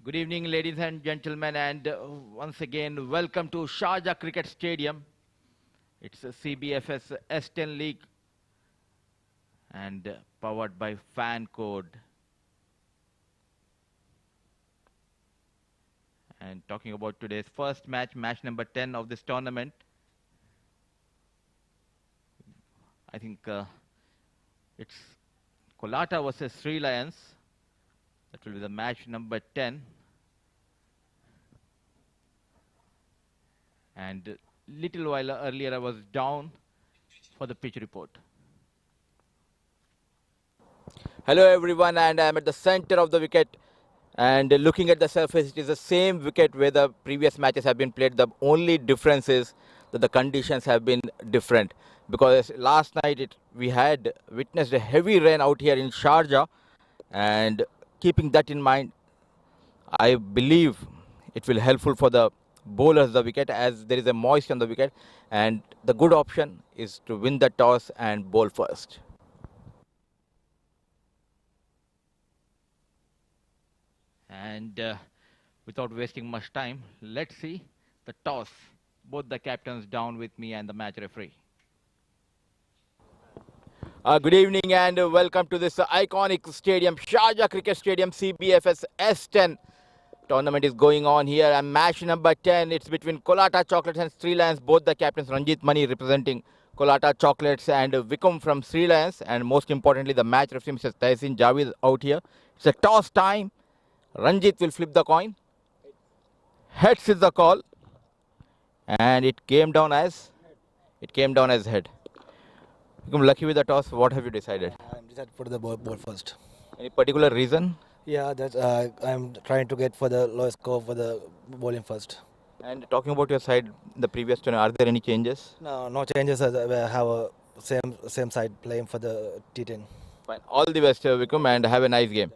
Good evening, ladies and gentlemen, and once again, welcome to Sharjah Cricket Stadium. It's a CBFS S10 League and powered by Fan Code. And talking about today's first match, match number 10 of this tournament. I think it's Colatta versus Sri Lions. That will be the match number 10. And little while earlier, I was down for the pitch report. Hello everyone, and I'm at the center of the wicket. And looking at the surface, it is the same wicket where the previous matches have been played. The only difference is that the conditions have been different. Because last night we had witnessed a heavy rain out here in Sharjah. And keeping that in mind, I believe it will helpful for the bowlers the wicket, as there is a moisture on the wicket, and the good option is to win the toss and bowl first. And without wasting much time, let's see the toss. Both the captains down with me and the match referee. Good evening and welcome to this iconic stadium, Sharjah Cricket Stadium, CBFS S10. Tournament is going on here, and match number 10, it's between Colatta Chocolates and Sri Lions. Both the captains, Ranjit Mani representing Colatta Chocolates and Vikum from Sri Lions, and most importantly the match referee Mr. Tehsin Javed out here. It's a toss time. Ranjit will flip the coin. Heads is the call, and it came down as head. Vikum, lucky with the toss. What have you decided? I'm decided for the ball first. Any particular reason? Yeah, that I'm trying to get for the lowest score for the bowling first. And talking about your side, the previous turn, are there any changes? No changes. I have a same side playing for the T10. Fine. All the best, Vikum, and have a nice game.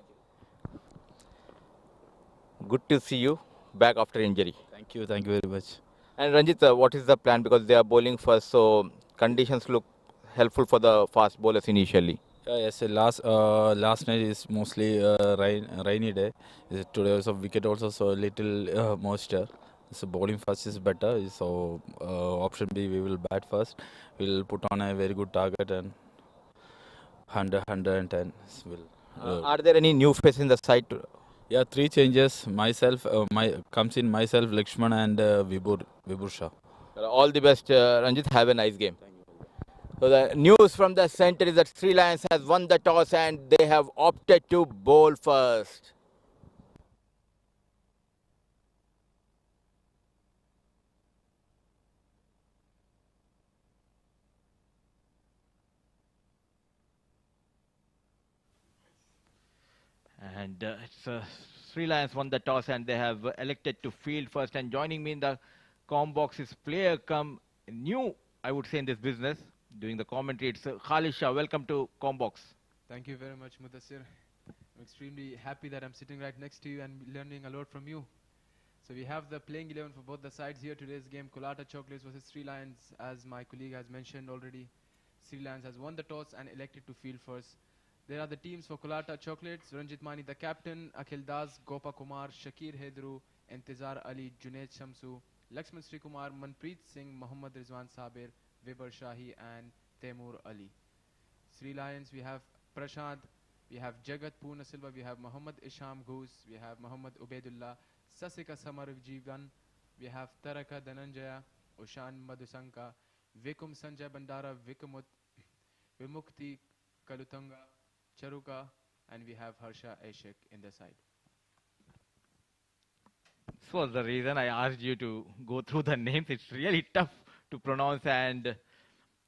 Good to see you back after injury. Thank you very much. And Ranjit, what is the plan? Because they are bowling first, so conditions look helpful for the fast bowlers initially. Yes, last night is mostly rainy day. Today also wicket also, so little moisture. So bowling first is better. So option B, we will bat first. We'll put on a very good target and 110. Are there any new faces in the side? Yeah, 3 changes. Myself, comes in myself, Lakshman and Vibur Shah. All the best, Ranjit. Have a nice game. So the news from the center is that Sri Lions has won the toss and they have opted to bowl first. And Sri Lions won the toss and they have elected to field first. And joining me in the com box is player come new, I would say, in this business. Doing the commentary, it's Khalid Shah. Welcome to Combox. Thank you very much, Mudassir. I'm extremely happy that I'm sitting right next to you and learning a lot from you. So we have the playing 11 for both the sides here. Today's game, Colatta Chocolates versus Sri Lions. As my colleague has mentioned already, Sri Lions has won the toss and elected to field first. There are the teams for Colatta Chocolates: Ranjit Mani, the captain; Akhil Das, Gopa Kumar, Shakir Hedru, Intizar Ali, Junaid Shamsu, Lakshman Sri Kumar, Manpreet Singh, Mohammad Rizwan Sabir, Vibur Shahi and Taimur Ali. Sri Lions, we have Prashant, we have Jagat Purna Silva, we have Muhammad Isham Ghoos, we have Muhammad Ubaidullah, Sasika Samarjivan, we have Taraka Dhananjaya, Oshan Madhusanka, Vikum Sanjay Bandara, Vimukti Kalutanga, Charuka, and we have Harsha Ashik in the side. This was the reason I asked you to go through the names. It's really tough to pronounce, and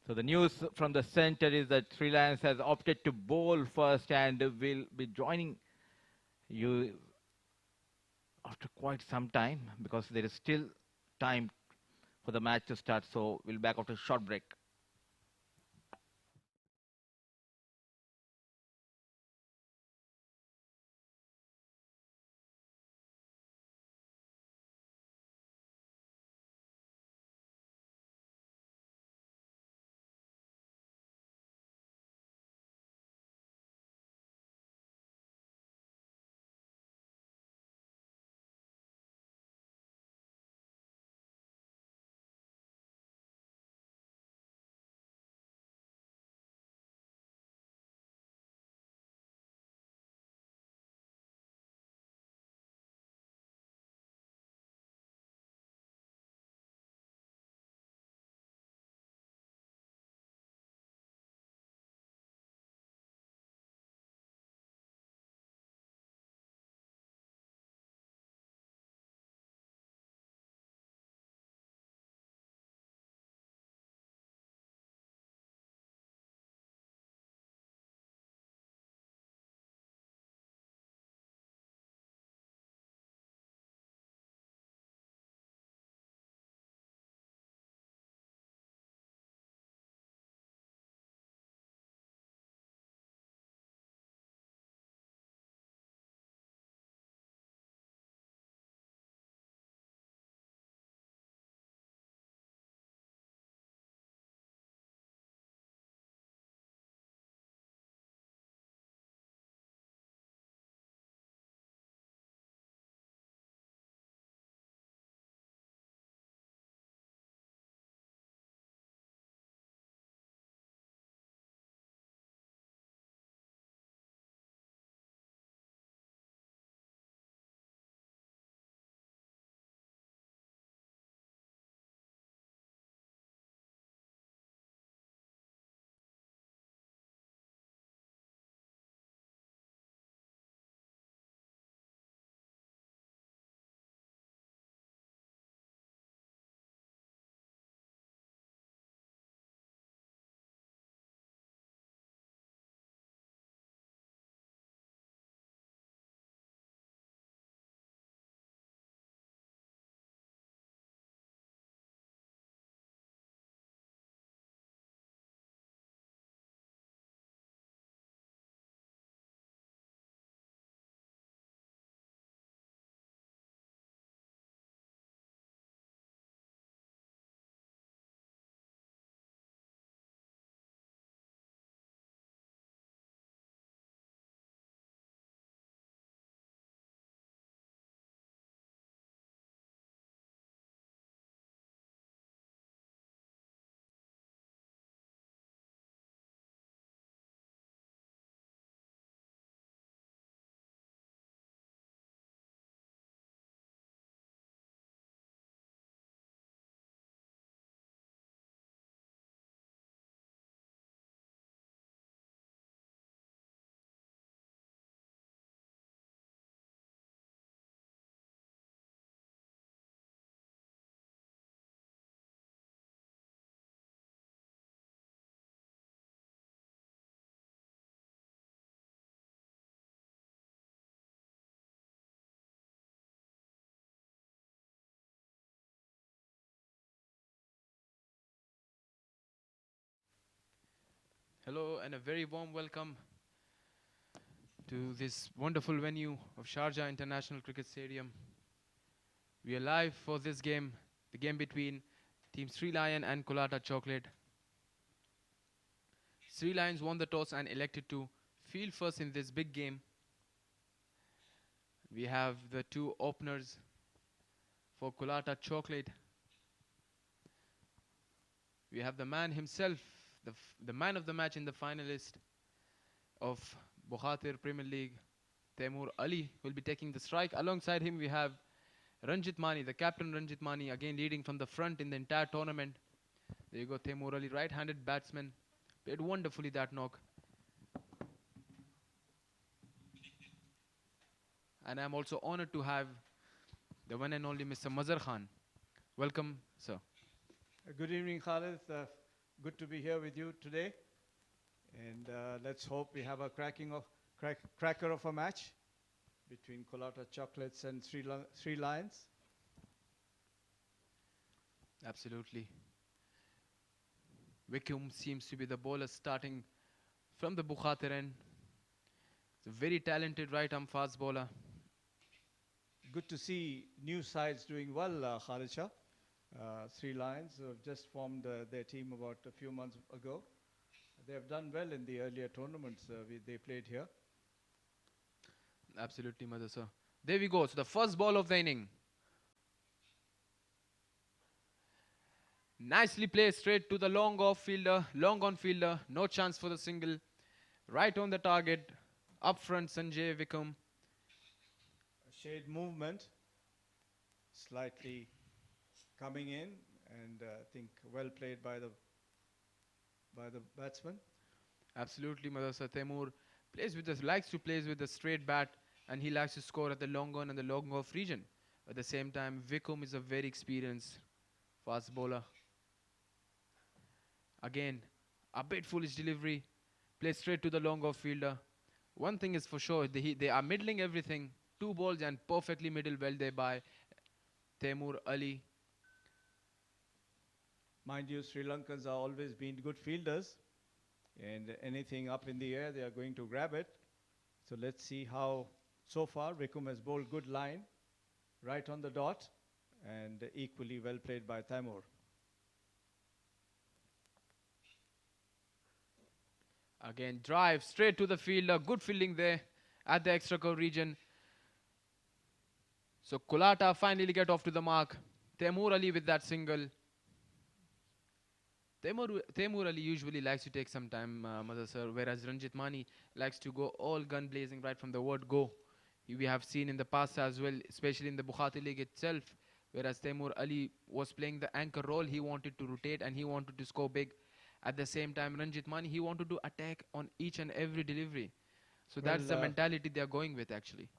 so the news from the center is that Sri Lions has opted to bowl first and will be joining you after quite some time because there is still time for the match to start. So we'll be back after a short break. Hello and a very warm welcome to this wonderful venue of Sharjah International Cricket Stadium. We are live for this game, the game between Team Sri Lion and Colatta Chocolate. Sri Lions won the toss and elected to field first in this big game. We have the two openers for Colatta Chocolate. We have the man himself, the man of the match in the finalist of Bukhatir Premier League, Taimur Ali, will be taking the strike. Alongside him we have Ranjit Mani, the captain Ranjit Mani, again leading from the front in the entire tournament. There you go, Taimur Ali, right-handed batsman, played wonderfully that knock. And I'm also honored to have the one and only Mr. Mazhar Khan. Welcome, sir. Good evening, Khalid. Good to be here with you today. And let's hope we have a cracker of a match between Colatta Chocolates and Sri Lions. Absolutely. Vikum seems to be the bowler starting from the Bukhatir end. He's a very talented right-arm fast bowler. Good to see new sides doing well, Khalid Shah. Sri Lions have just formed their team about a few months ago. They have done well in the earlier tournaments they played here. Absolutely, Mother sir. There we go. So the first ball of the inning. Nicely placed straight to the long on fielder. No chance for the single. Right on the target. Up front, Sanjay Vikum. Shade movement, slightly coming in, and I think well played by the batsman. Absolutely, Madasa Taimur likes to play with the straight bat, and he likes to score at the long on and the long off region. At the same time, Vikum is a very experienced fast bowler. Again, a bit foolish delivery, plays straight to the long off fielder. One thing is for sure, they are middling everything. 2 balls and perfectly middle well there by Taimur Ali. Mind you, Sri Lankans are always been good fielders, and anything up in the air, they are going to grab it. So let's see how, so far, Vikum has bowled good line, right on the dot, and equally well played by Taimur. Again, drive straight to the fielder. Good fielding there at the extra cover region. So Colatta finally get off to the mark. Taimur Ali with that single. Taimur Ali usually likes to take some time, Mother Sir, whereas Ranjit Mani likes to go all gun blazing right from the word go. We have seen in the past as well, especially in the Bukhatir League itself, whereas Taimur Ali was playing the anchor role. He wanted to rotate and he wanted to score big. At the same time, Ranjit Mani, he wanted to attack on each and every delivery. So that's the mentality they are going with, actually.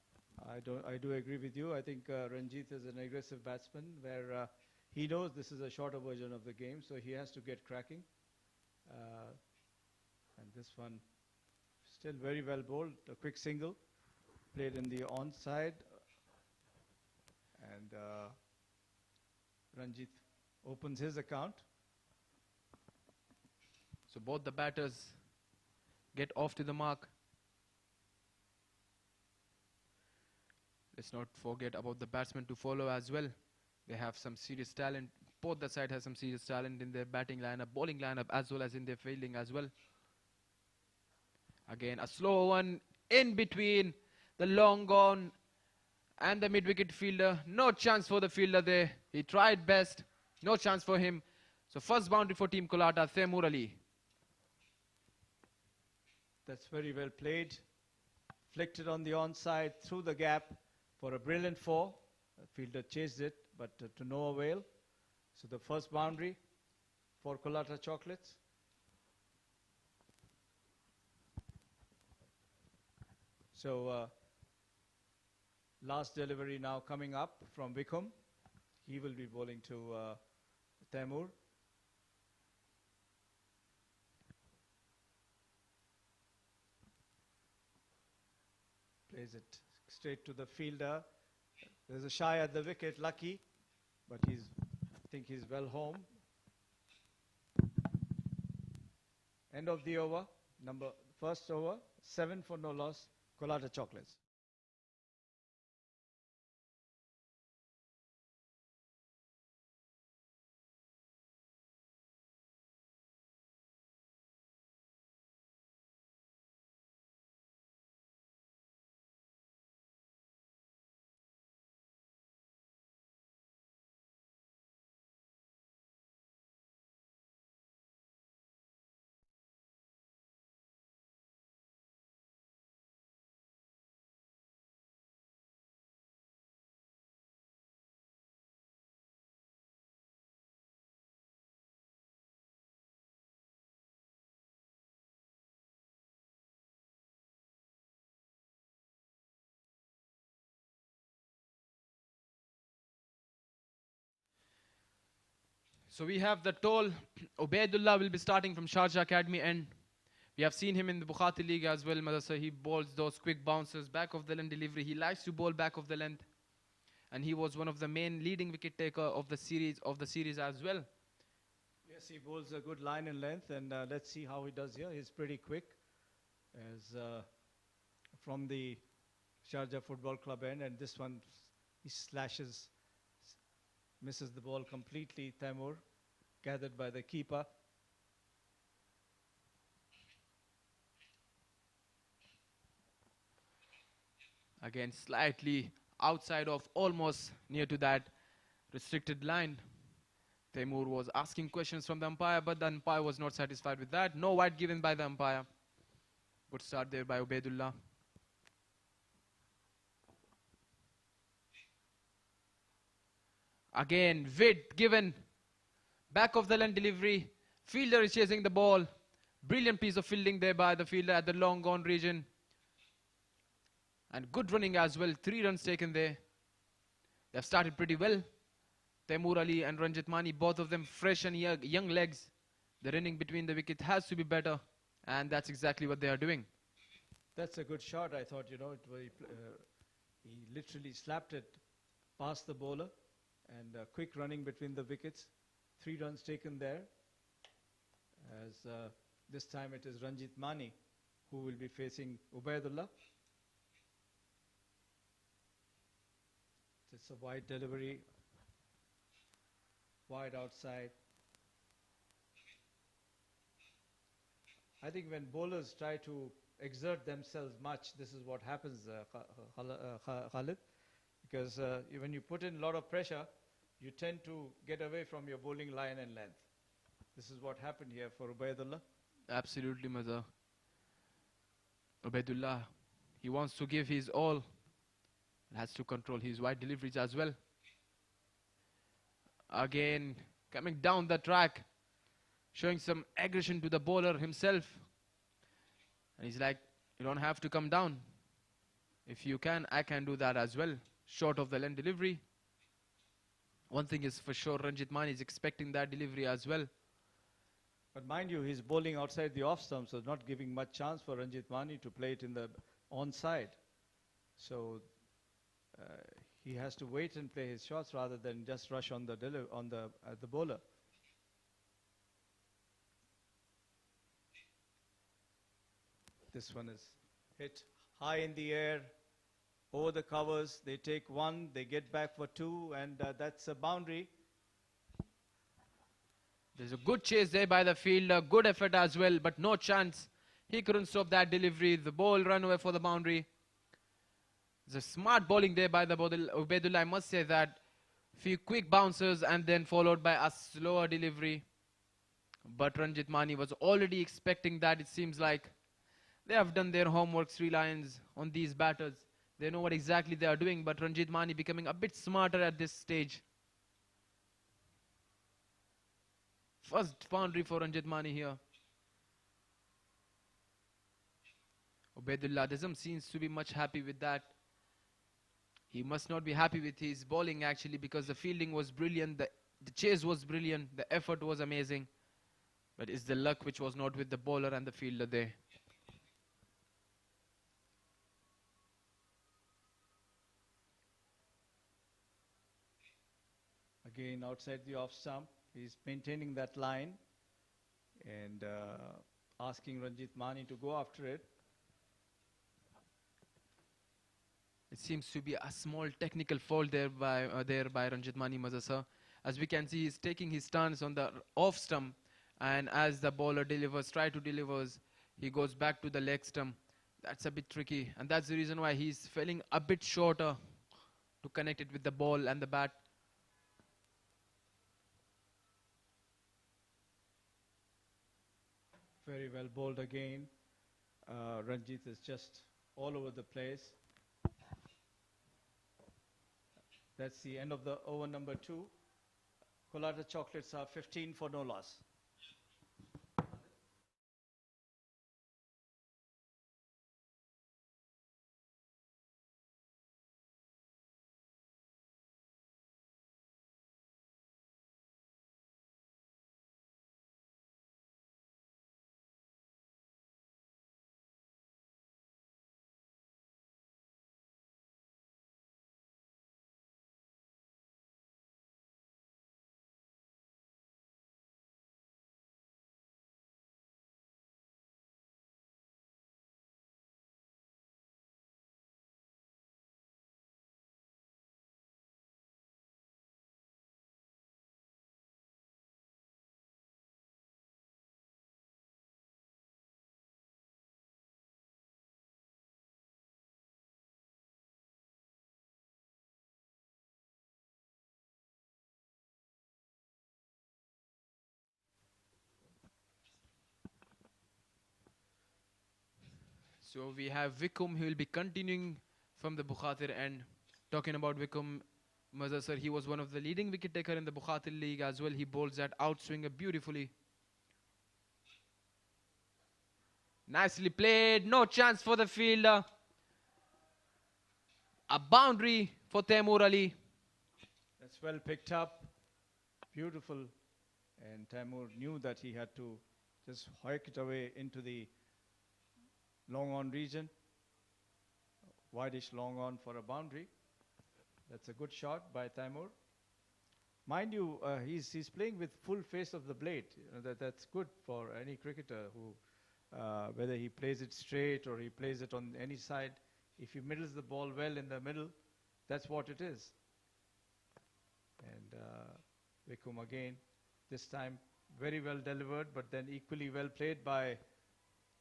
I do agree with you. I think Ranjit is an aggressive batsman where he knows this is a shorter version of the game, so he has to get cracking. And this one still very well bowled, a quick single, played in the onside. And Ranjit opens his account. So both the batters get off to the mark. Let's not forget about the batsmen to follow as well. They have some serious talent. Both the side has some serious talent in their batting lineup, bowling lineup, as well as in their fielding as well. Again, a slow one in between the long on and the mid-wicket fielder. No chance for the fielder there. He tried best. No chance for him. So first boundary for Team Colatta, Taimur Ali. That's very well played. Flicked it on the onside, through the gap for a brilliant 4. The fielder chased it, but to no avail. So the first boundary for Colatta Chocolates. So last delivery now coming up from Vikum. He will be bowling to Taimur. Plays it straight to the fielder. There's a shy at the wicket, lucky, but I think he's well home. End of the over. First over, 7 for no loss, Colatta Chocolates. So we have the tall Ubaidullah will be starting from Sharjah Academy end. We have seen him in the Bukhati League as well, Madrasa. He bowls those quick bounces, back of the length delivery. He likes to bowl back of the length. And he was one of the main leading wicket taker of the series as well. Yes, he bowls a good line and length, and let's see how he does here. He's pretty quick, as from the Sharjah Football Club end, and this one he slashes, misses the ball completely. Taimur, gathered by the keeper. Again, slightly outside of, almost near to that restricted line. Taimur was asking questions from the umpire, but the umpire was not satisfied with that. No white given by the umpire. Good start there by Ubaidullah. Again, width given. Back of the length delivery. Fielder is chasing the ball. Brilliant piece of fielding there by the fielder at the long gone region. And good running as well. 3 runs taken there. They've started pretty well. Taimur Ali and Ranjit Mani, both of them fresh and young legs. The running between the wicket has to be better. And that's exactly what they are doing. That's a good shot, I thought, you know. He literally slapped it past the bowler. And quick running between the wickets. 3 runs taken there. As this time it is Ranjit Mani who will be facing Ubaidullah. It's a wide delivery. Wide outside. I think when bowlers try to exert themselves much, this is what happens, Khalid. Because when you put in a lot of pressure, you tend to get away from your bowling line and length. This is what happened here for Ubaidullah. Absolutely, Maza. Ubaidullah, he wants to give his all. Has to control his wide deliveries as well. Again, coming down the track, showing some aggression to the bowler himself. And he's like, you don't have to come down. If you can, I can do that as well. Short of the length delivery. One thing is for sure, Ranjit Mani is expecting that delivery as well. But mind you, he's bowling outside the off stump, so not giving much chance for Ranjit Mani to play it in the onside. So he has to wait and play his shots rather than just rush on the bowler. This one is hit high in the air, over the covers. They take 1, they get back for 2, and that's a boundary. There's a good chase there by the fielder, good effort as well, but no chance. He couldn't stop that delivery. The ball ran away for the boundary. There's a smart bowling there by the Ubaidullah. I must say that. Few quick bounces and then followed by a slower delivery. But Ranjit Mani was already expecting that, it seems like. They have done their homework, Sri Lions, on these batters. They know what exactly they are doing, but Ranjit Mani becoming a bit smarter at this stage. First boundary for Ranjit Mani here. Ubaidullah doesn't seem to be much happy with that. He must not be happy with his bowling actually, because the fielding was brilliant, the chase was brilliant, the effort was amazing. But it's the luck which was not with the bowler and the fielder there. Again, outside the off stump, he's maintaining that line. And asking Ranjit Mani to go after it. It seems to be a small technical fault there by Ranjit Mani Mazasa. As we can see, he's taking his stance on the off stump, and as the bowler try to delivers, he goes back to the leg stump. That's a bit tricky, and that's the reason why he's falling a bit shorter to connect it with the ball and the bat. Very well bowled again. Ranjit is just all over the place. That's the end of the over number 2. Colatta Chocolates are 15 for no loss. So we have Vikum, who will be continuing from the Bukhatir end. Talking about Vikum Mazasar, he was one of the leading wicket taker in the Bukhatir League as well. He bowls that outswinger beautifully. Nicely played, no chance for the fielder. A boundary for Taimur Ali. That's well picked up. Beautiful. And Taimur knew that he had to just hike it away into the long on region. Wideish long on for a boundary. That's a good shot by Taimur. Mind you, he's playing with full face of the blade. You know, that's good for any cricketer who, whether he plays it straight or he plays it on any side. If he middles the ball well in the middle, that's what it is. And Vikum again, this time very well delivered, but then equally well played by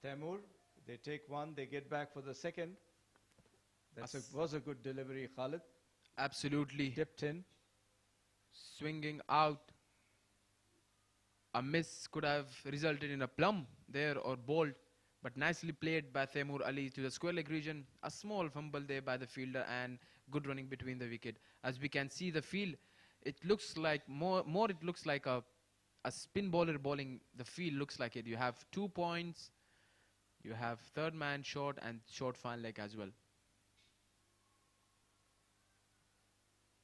Taimur. They take one, they get back for the second. That was a good delivery, Khalid. Absolutely. Dipped in. Swinging out. A miss could have resulted in a plum there or bowled, but nicely played by Taimur Ali to the square leg region. A small fumble there by the fielder and good running between the wicket. As we can see the field, it looks like it looks like a spin bowler bowling. The field looks like it. You have 2 points. You have third man short and short fan leg as well.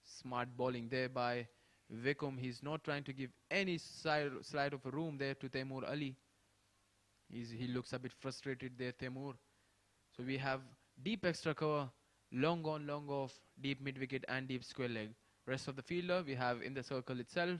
Smart bowling there by Vikum. He's not trying to give any slide of a room there to Taimur Ali. He looks a bit frustrated there, Taimur. So we have deep extra cover, long on, long off, deep mid wicket and deep square leg. Rest of the fielder we have in the circle itself.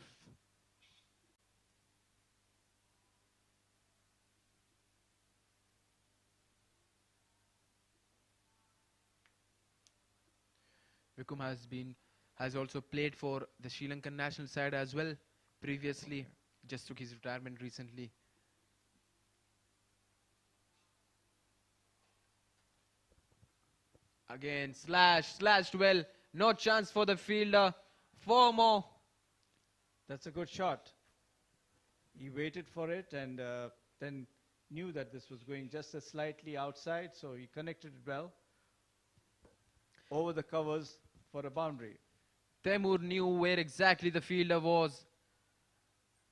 Vikum has also played for the Sri Lankan national side as well previously. Just took his retirement recently. Again, slashed well. No chance for the fielder. 4 more. That's a good shot. He waited for it and then knew that this was going just a slightly outside, so he connected it well over the covers for a boundary. Taimur knew where exactly the fielder was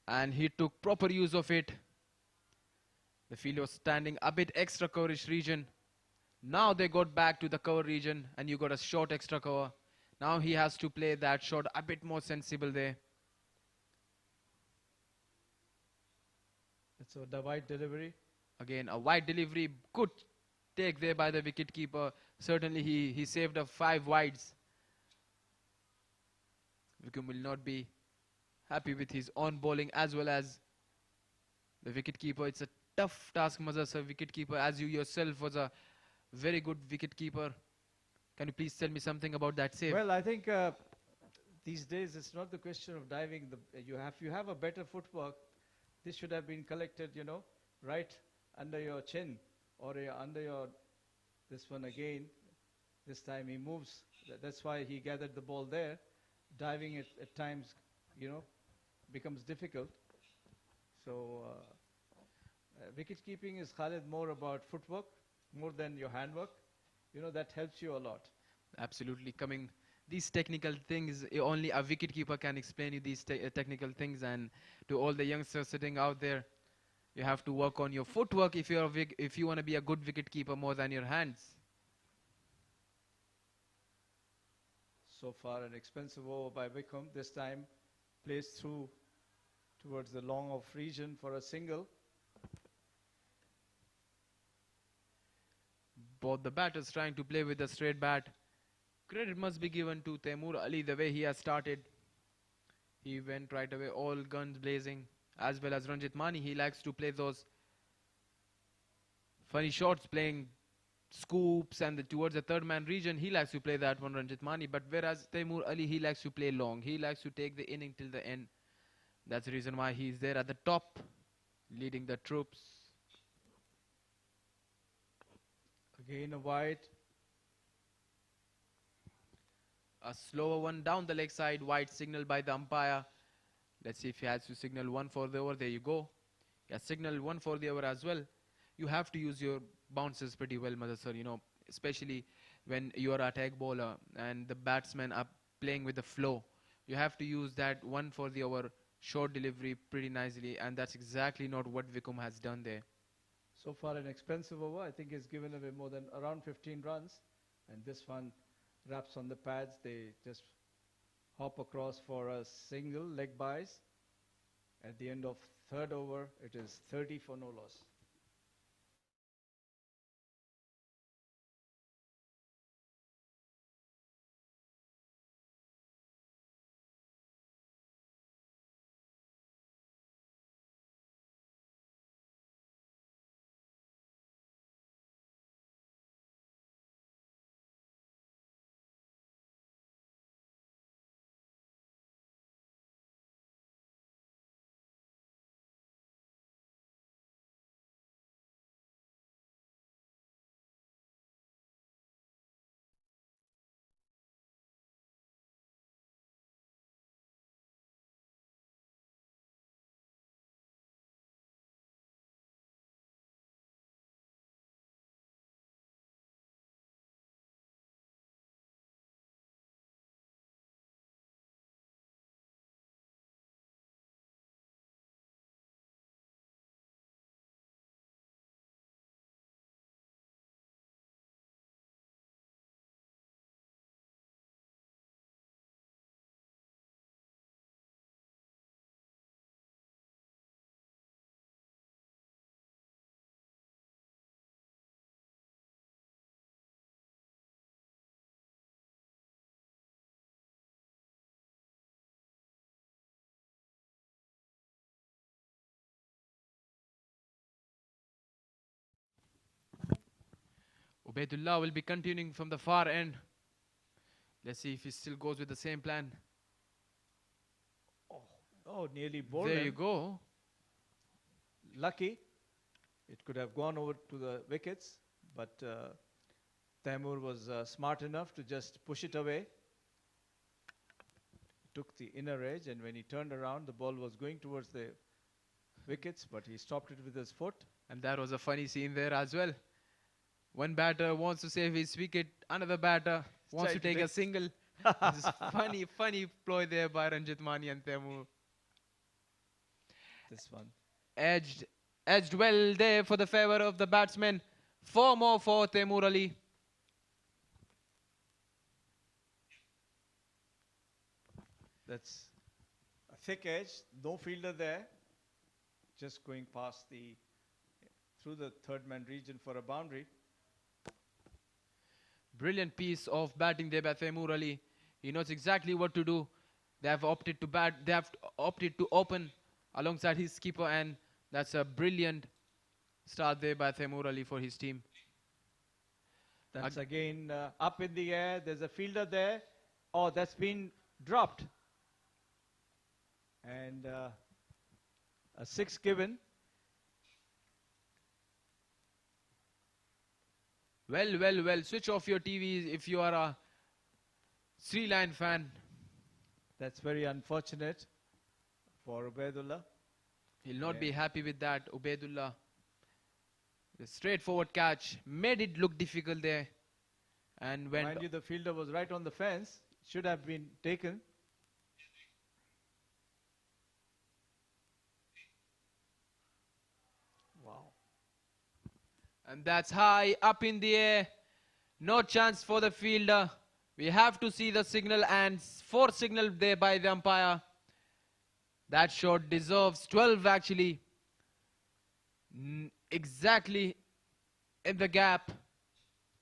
and he took proper use of it. The fielder was standing a bit extra coverage region. Now they got back to the cover region and you got a short extra cover. Now he has to play that shot a bit more sensible there. So the wide delivery. Again, a wide delivery. Good take there by the wicketkeeper. Certainly he saved up 5 wides. Vikum will not be happy with his on bowling as well as the wicketkeeper. It's a tough task, Mazhar sir, wicket keeper, as you yourself was a very good wicket keeper. Can you please tell me something about that save? Well, I think these days it's not the question of diving. You have a better footwork. This should have been collected, right under your chin or under your this one again. This time he moves. That's why he gathered the ball there. Diving it at times, becomes difficult. So wicket keeping is, Khalid, more about footwork, more than your handwork. That helps you a lot. Absolutely. These technical things, only a wicket keeper can explain you these technical things. And to all the youngsters sitting out there, you have to work on your footwork if you want to be a good wicket keeper more than your hands. So far, an expensive over by Wickham. This time, plays through towards the long off region for a single. Both the batters trying to play with a straight bat. Credit must be given to Taimur Ali the way he has started. He went right away, all guns blazing, as well as Ranjit Mani. He likes to play those funny shots, playing scoops and towards the third man region. He likes to play that one, Ranjit Mani. But whereas Taimur Ali, he likes to play long. He likes to take the inning till the end. That's the reason why he's there at the top, leading the troops. Again a wide. A slower one down the leg side, wide signal by the umpire. Let's see if he has to signal one for the over. There you go. Yeah, signal one for the over as well. You have to use your bounces pretty well, Mazhar sir, especially when you are an attack bowler and the batsmen are playing with the flow. You have to use that one for the over, short delivery pretty nicely, and that's exactly not what Wickham has done there. So far an expensive over. I think he's given away more than around 15 runs. And this one wraps on the pads. They just hop across for a single leg buys. At the end of third over, it is 30 for no loss. Ubaidullah will be continuing from the far end. Let's see if he still goes with the same plan. Oh, nearly bowled There him. you go. Lucky. It could have gone over to the wickets, but Taimur was smart enough to just push it away. Took the inner edge, and when he turned around, the ball was going towards the wickets, but he stopped it with his foot. And that was a funny scene there as well. One batter wants to save his wicket, another batter wants to take a single. This is funny ploy there by Ranjit Mani and Taimur. This one. Edged well there for the favor of the batsman. 4 more for Taimur Ali. That's a thick edge, no fielder there. Just going past through the third man region for a boundary. Brilliant piece of batting there by Taimur Ali. He knows exactly what to do. They have opted to bat. They have opted to open alongside his keeper, and that's a brilliant start there by Taimur Ali for his team. That's again up in the air. There's a fielder there. Oh, that's been dropped. And a 6 given. Well. Switch off your TVs if you are a Sri Lanka fan. That's very unfortunate for Ubaidullah. He'll not be happy with that, Ubaidullah. The straightforward catch made it look difficult there. And went. Mind you, the fielder was right on the fence. Should have been taken. Wow. And that's high up in the air. No chance for the fielder. We have to see the signal, and 4 signal there by the umpire. That shot deserves 12 actually. Exactly in the gap.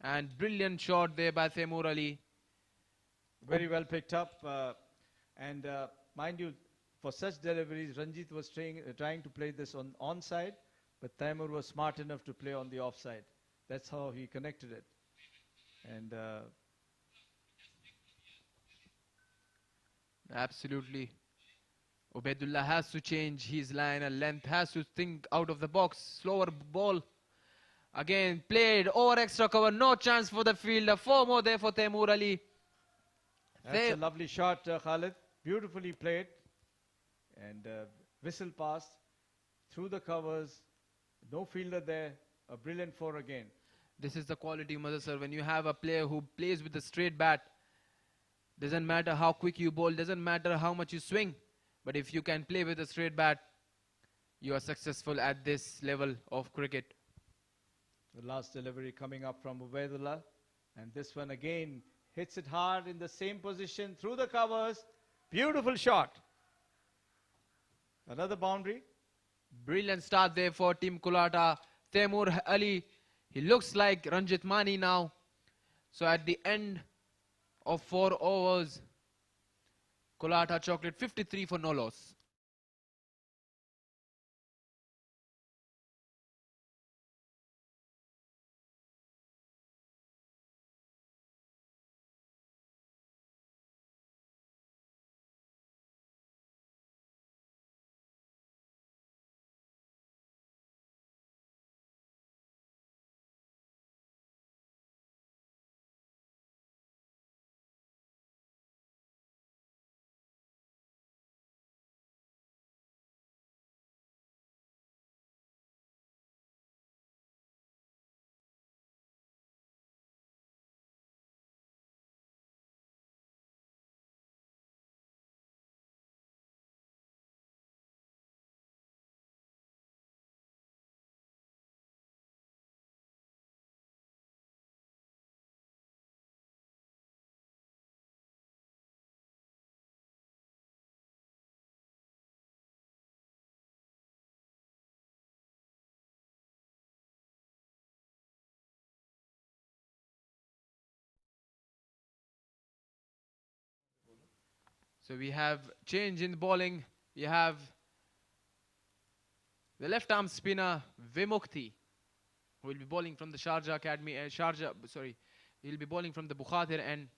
And brilliant shot there by Taimur Ali. Very well picked up. And mind you, for such deliveries, Ranjit was trying to play this on onside, but Taimur was smart enough to play on the offside. That's how he connected it. And absolutely. Ubaidullah has to change his line and length, has to think out of the box. Slower ball. Again, played over extra cover. No chance for the fielder. 4 more there for Taimur Ali. that's a lovely shot, Khalid. Beautifully played. And whistle pass through the covers. No fielder there. A brilliant 4 again. This is the quality, Mazhar. When you have a player who plays with a straight bat, doesn't matter how quick you bowl, doesn't matter how much you swing, but if you can play with a straight bat, you are successful at this level of cricket. The last delivery coming up from Ubaidullah. And this one again hits it hard in the same position through the covers. Beautiful shot. Another boundary. Brilliant start there for Team Colatta. Taimur Ali, he looks like Ranjit Mani now. So at the end of 4 overs, Colatta Chocolate 53 for no loss. So we have change in bowling. We have the left arm spinner Vimukti, who will be bowling from the Sharjah Academy. He'll be bowling from the Bukhatir, and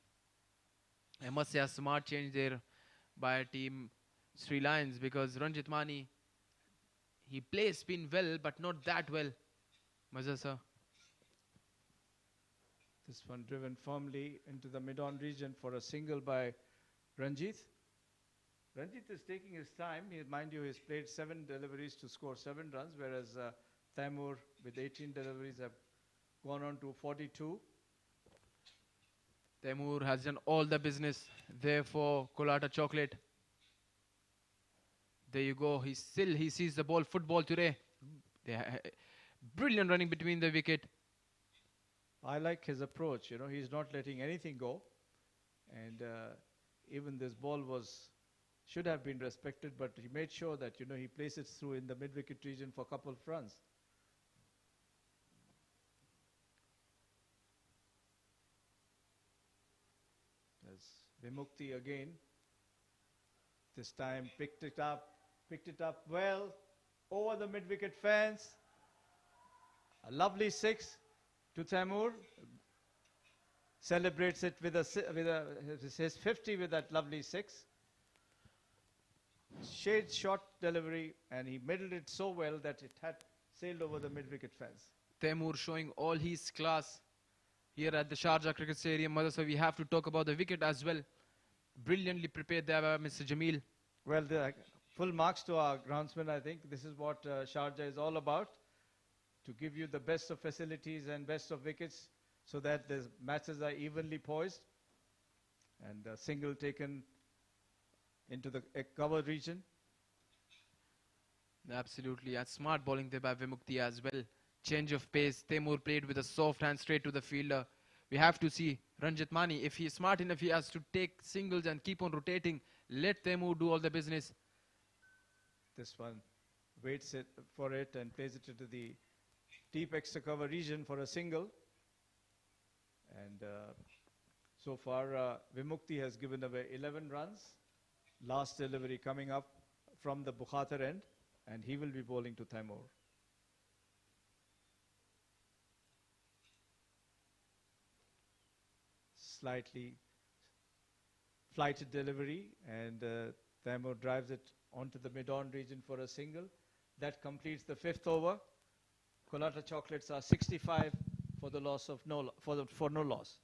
I must say a smart change there by Team Sri Lions, because Ranjit Mani, he plays spin well, but not that well. Mazhar sir. This one driven firmly into the mid-on region for a single by Ranjit. Ranjit is taking his time. Mind you, he's played 7 deliveries to score 7 runs, whereas Taimur with 18 deliveries have gone on to 42. Taimur has done all the business there for Colatta Chocolate. There you go. He sees the ball, football today. Brilliant running between the wicket. I like his approach. You know, he's not letting anything go. And even this ball should have been respected, but he made sure that, you know, he places it through in the mid-wicket region for a couple of runs. There's Vimukti again. This time picked it up well over the mid-wicket fence. A lovely 6 to Taimur. Celebrates it with his 50 with that lovely 6. Shade short delivery, and he middled it so well that it had sailed over the mid-wicket fence. Taimur showing all his class here at the Sharjah Cricket Stadium. So we have to talk about the wicket as well. Brilliantly prepared there by Mr. Jamil. Well, full marks to our groundsman, I think. This is what Sharjah is all about, to give you the best of facilities and best of wickets so that the matches are evenly poised. And a single taken into the cover region. Absolutely, and smart bowling there by Vimukti as well. Change of pace. Taimur played with a soft hand straight to the fielder. We have to see Ranjit Mani. If he is smart enough, he has to take singles and keep on rotating. Let Taimur do all the business. This one waits for it and plays it into the deep extra cover region for a single. And so far, Vimukti has given away 11 runs. Last delivery coming up from the Bukhatar end, and he will be bowling to Taimur. Slightly flighted delivery, and Taimur drives it onto the mid-on region for a single. That completes the 5th over. Colatta Chocolates are 65 for the loss of no loss.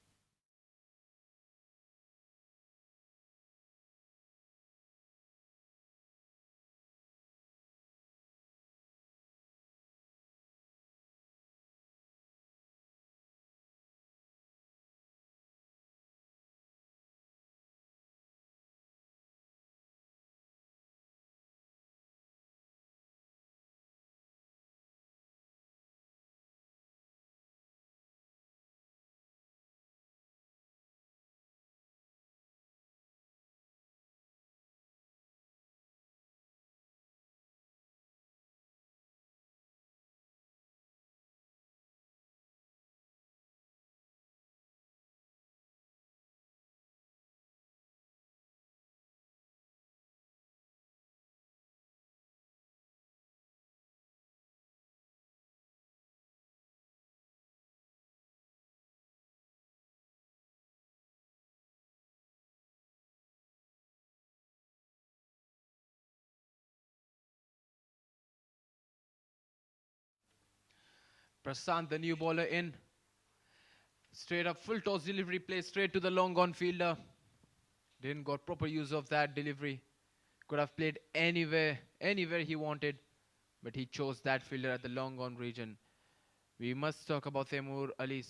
Prasant, the new bowler, in. Straight up, full toss delivery, play straight to the long on fielder. Didn't got proper use of that delivery. Could have played anywhere he wanted, but he chose that fielder at the long on region. We must talk about Taimur Ali.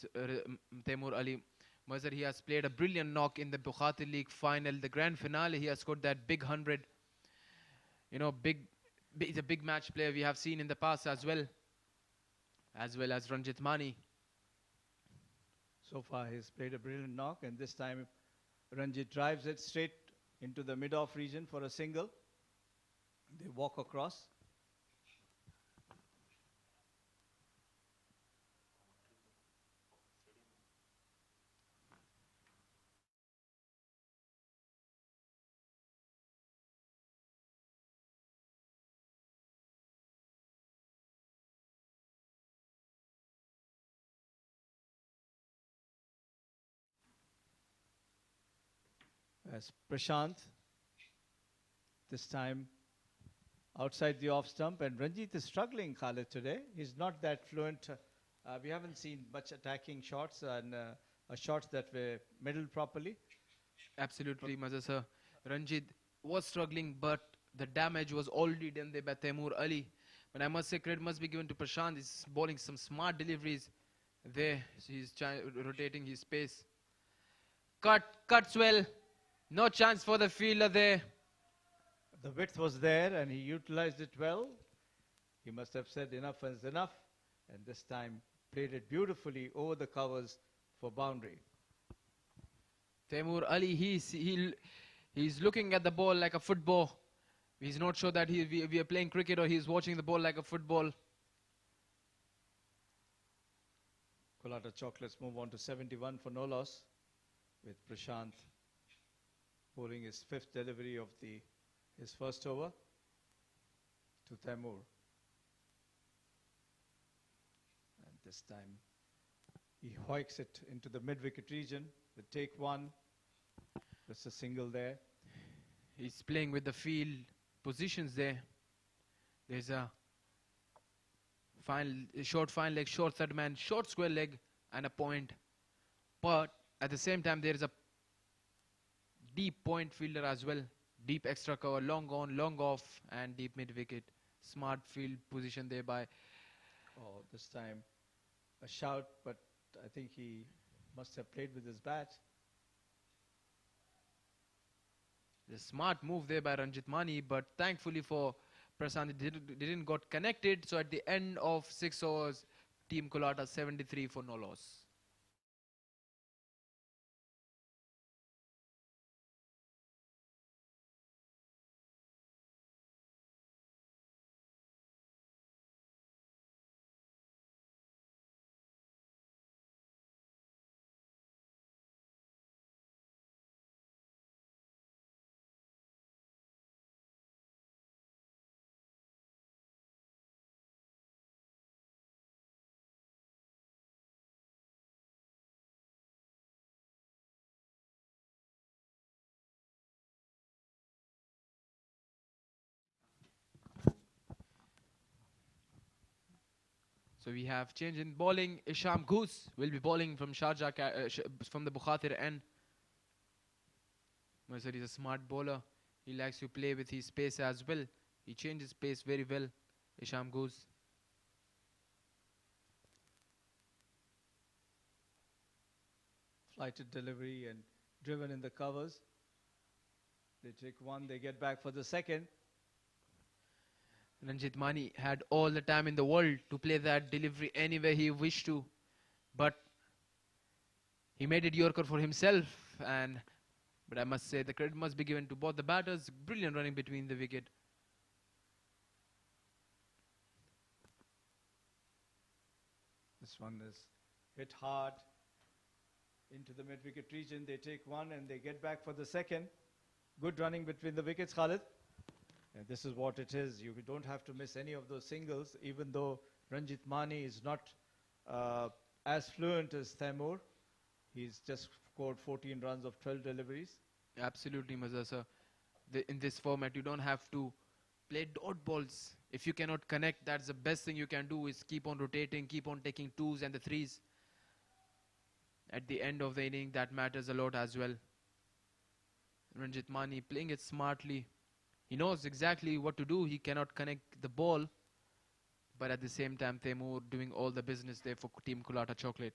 Mazhar, he has played a brilliant knock in the Bukhatir League final, the grand finale. He has scored that big 100. You know, he's a big match player we have seen in the past as well as Ranjit Mani. So far, he's played a brilliant knock, and this time Ranjit drives it straight into the mid-off region for a single. They walk across. As Prashant, this time outside the off stump, and Ranjit is struggling, Khalid, today. He's not that fluent. We haven't seen much attacking shots and shots that were middled properly. Absolutely, Mazhar sir. Ranjit was struggling, but the damage was already done there by Taimur Ali. But I must say credit must be given to Prashant. He's bowling some smart deliveries there. He's rotating his pace. Cuts well. No chance for the fielder there. The width was there, and he utilized it well. He must have said enough is enough, and this time played it beautifully over the covers for boundary. Taimur Ali, he's looking at the ball like a football. He's not sure that we are playing cricket or he's watching the ball like a football. Colatta Chocolates move on to 71 for no loss, with Prashant bowling his 5th delivery of his first over to Taimur. And This time he hoiks it into the mid-wicket region. The take one. That's a single there. He's playing with the field positions there. There's a short fine leg, short third man, short square leg, and a point. But at the same time, there is a deep point fielder as well. Deep extra cover, long on, long off, and deep mid wicket. Smart field position there by. Oh, this time a shout, but I think he must have played with his bat. The smart move there by Ranjit Mani, but thankfully for Prasad, it didn't got connected. So at the end of 6 overs, Team Colatta 73 for no loss. So we have change in bowling. Isham Goose will be bowling from Sharjah, from the Bukhatir end. Mercer is a smart bowler. He likes to play with his pace as well. He changes pace very well. Isham Goose. Flighted delivery and driven in the covers. They take one, they get back for the second. Ranjit Mani had all the time in the world to play that delivery anywhere he wished to. But he made it Yorker for himself. But I must say the credit must be given to both the batters. Brilliant running between the wicket. This one is hit hard into the mid-wicket region. They take one and they get back for the second. Good running between the wickets, Khalid. And this is what it is. You don't have to miss any of those singles, even though Ranjit Mani is not as fluent as Taimur. He's just scored 14 runs of 12 deliveries. Absolutely, Mazhar sir. In this format, you don't have to play dot balls. If you cannot connect, that's the best thing you can do is keep on rotating, keep on taking twos and the threes. At the end of the inning, that matters a lot as well. Ranjit Mani playing it smartly. He knows exactly what to do. He cannot connect the ball. But at the same time, Taimur doing all the business there for Team Colatta Chocolate.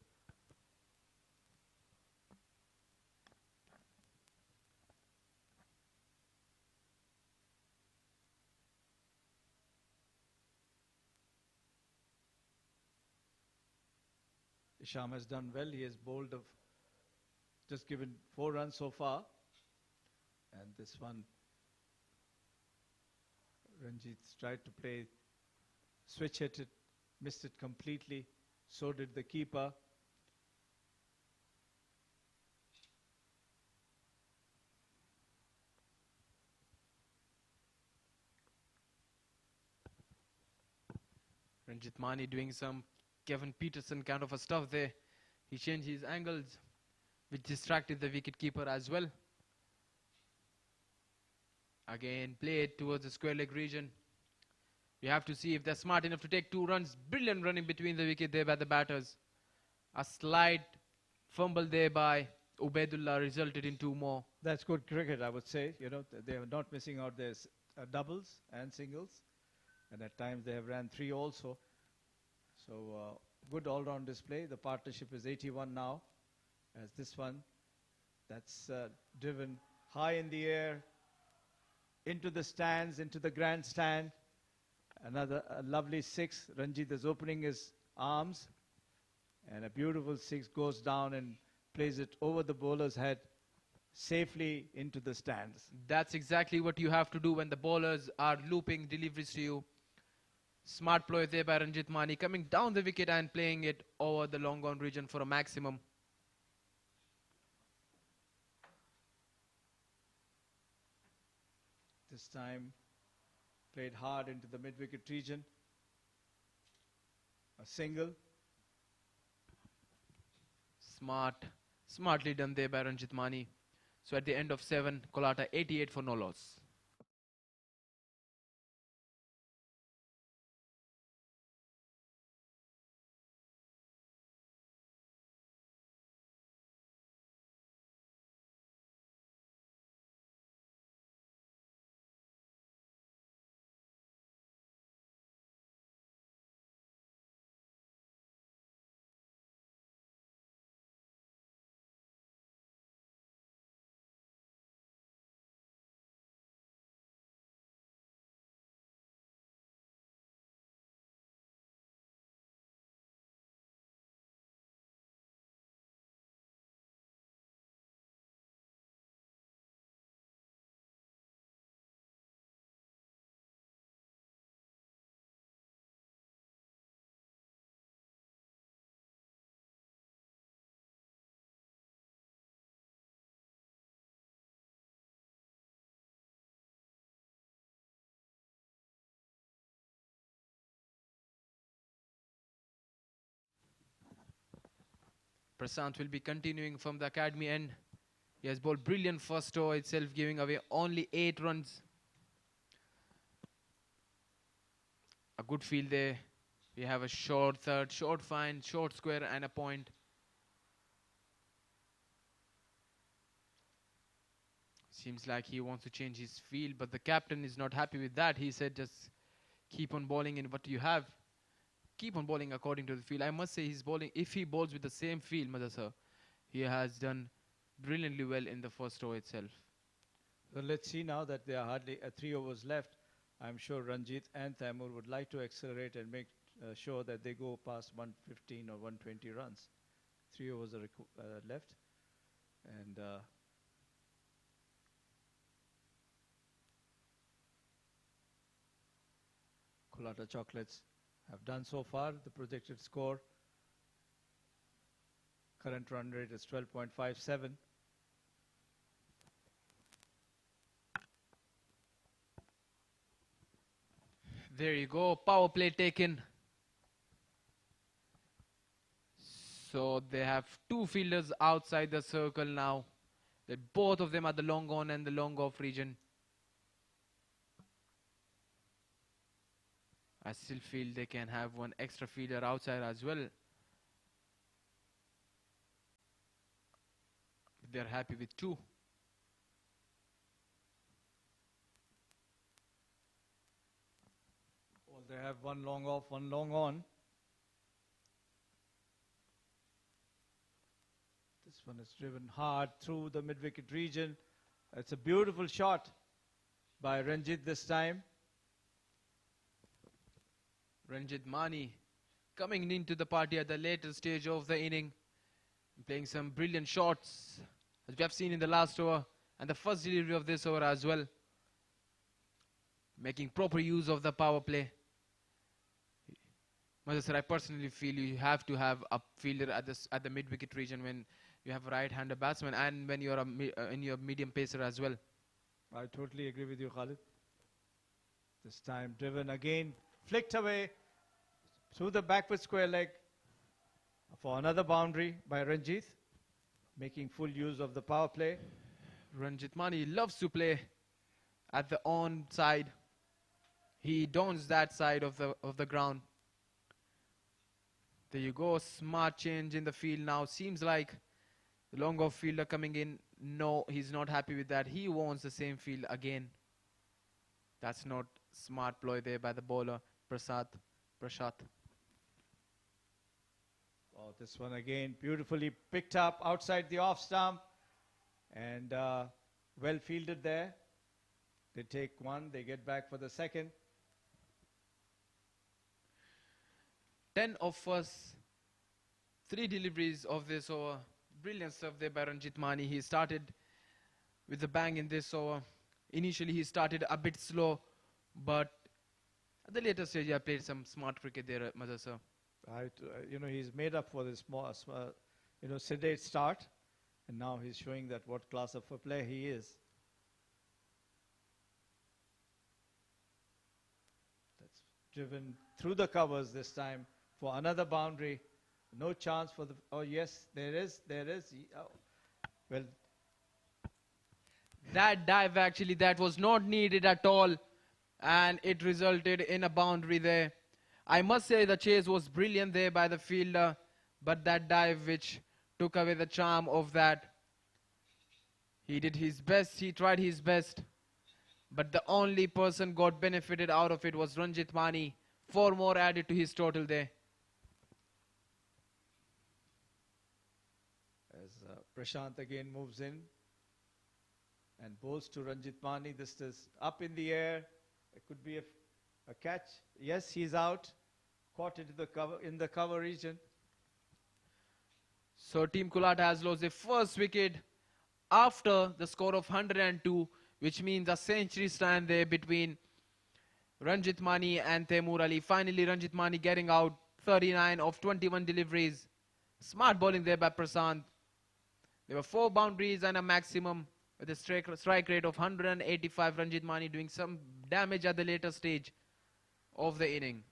Isham has done well. He has bowled just given 4 runs so far. And this one, Ranjit's tried to play, switch hit it, missed it completely. So did the keeper. Ranjit Mani doing some Kevin Peterson kind of a stuff there. He changed his angles, which distracted the wicketkeeper as well. Again, play it towards the square leg region. We have to see if they're smart enough to take 2 runs. Brilliant running between the wicket there by the batters. A slight fumble there by Ubaidullah resulted in 2 more. That's good cricket, I would say. You know, they are not missing out their doubles and singles. And at times they have ran 3 also. So good all-round display. The partnership is 81 now. As this one, that's driven high in the air, into the stands, into the grandstand. Another lovely 6. Ranjit is opening his arms. And a beautiful 6 goes down and plays it over the bowler's head safely into the stands. That's exactly what you have to do when the bowlers are looping deliveries to you. Smart ploy there by Ranjit Mani, coming down the wicket and playing it over the long on region for a maximum. This time played hard into the mid-wicket region. A single. Smartly done there by Ranjit Mani. So at the end of 7, Colatta 88 for no loss. Prasant will be continuing from the academy end. He has bowled brilliant first over itself, giving away only 8 runs. A good field there. We have a short third, short fine, short square and a point. Seems like he wants to change his field, but the captain is not happy with that. He said just keep on bowling in what you have. Keep on bowling according to the field. I must say he's bowling, if he bowls with the same field, Madasa, he has done brilliantly well in the first over itself. So let's see now that there are hardly 3 overs left. I'm sure Ranjit and Taimur would like to accelerate and make sure that they go past 115 or 120 runs. 3 overs are left. And Colatta Chocolates have done so far. The projected score, current run rate is 12.57. There you go, power play taken. So they have 2 fielders outside the circle now. That both of them are the long on and the long off region. I still feel they can have one extra fielder outside as well. They're happy with 2. Well, they have 1 long off, 1 long on. This one is driven hard through the mid-wicket region. It's a beautiful shot by Ranjit this time. Ranjit Mani coming into the party at the later stage of the inning, playing some brilliant shots as we have seen in the last over and the first delivery of this over as well, making proper use of the power play. Sir, I personally feel you have to have a fielder at the mid-wicket region when you have a right-hander batsman and when you're in your medium pacer as well. I totally agree with you, Khalid. This time driven again, flicked away through the backward square leg for another boundary by Ranjit, making full use of the power play. Ranjit Mani loves to play at the on side. He dons that side of the ground. There you go, smart change in the field now. Seems like the long off fielder coming in. No, he's not happy with that. He wants the same field again. That's not smart ploy there by the bowler, Prasad. Oh, this one again, beautifully picked up outside the off stump and well fielded there. They take 1, they get back for the second. 10 of first 3 deliveries of this over. Brilliant stuff there by Ranjit Mani. He started with a bang in this over. Initially he started a bit slow, but at the later stage he played some smart cricket there, Mazhar sir. He's made up for this sedate start, and now he's showing that what class of a player he is. That's driven through the covers this time for another boundary No chance for the, oh yes, there is. Oh, well, That dive actually, that was not needed at all, and it resulted in a boundary there. I must say the chase was brilliant there by the fielder, but that dive which took away the charm of that. He did his best, he tried his best, but the only person got benefited out of it was Ranjit Mani. 4 more added to his total there. as Prashant again moves in and bowls to Ranjit Mani. This is up in the air. It could be a catch. Yes, he's out. Caught into the cover, in the cover region. So Team Colatta has lost their first wicket after the score of 102, which means a century stand there between Ranjit Mani and Taimur Ali. Finally, Ranjit Mani getting out 39 of 21 deliveries. Smart bowling there by Prasant. There were 4 boundaries and a maximum with a strike rate of 185. Ranjit Mani doing some damage at the later stage of the inning.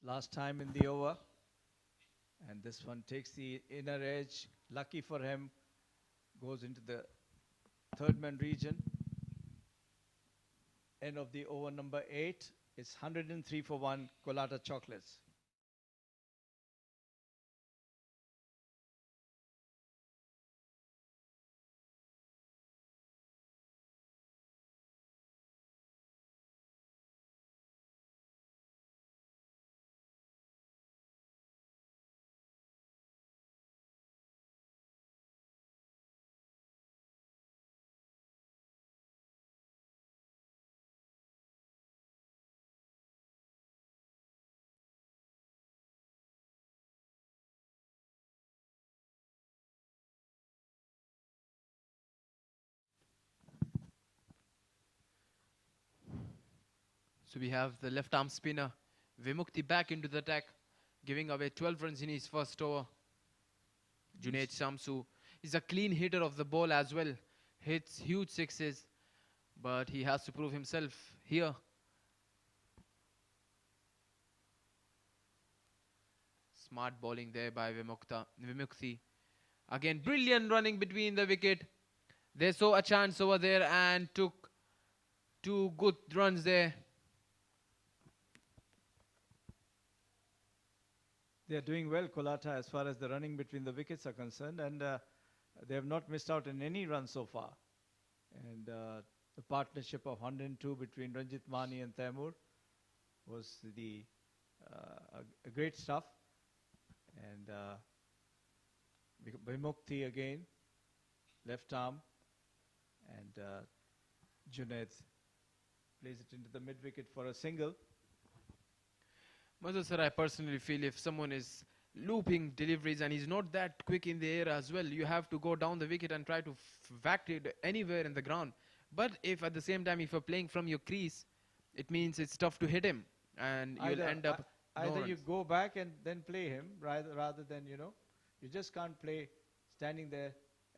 Last time in the over. And this one takes the inner edge. Lucky for him. Goes into the third man region. End of the over number 8. It's 103 for 1, Colatta Chocolates. So we have the left arm spinner Vimukti back into the attack, giving away 12 runs in his first over. Junaid Shamsu is a clean hitter of the ball as well. Hits huge sixes, but he has to prove himself here. Smart bowling there by Vimukti. Again, brilliant running between the wicket. They saw a chance over there and took 2 good runs there. They are doing well, Colatta, as far as the running between the wickets are concerned, and they have not missed out in any run so far. And the partnership of 102 between Ranjit Mani and Taimur was a great stuff. And Vimukti again, left arm, and Junaid plays it into the mid wicket for a single. Mazhar sir, I personally feel if someone is looping deliveries and he's not that quick in the air as well, you have to go down the wicket and try to whack it anywhere in the ground. But if at the same time, if you're playing from your crease, it means it's tough to hit him and you'll end up Either you go back and then play him rather than, you just can't play standing there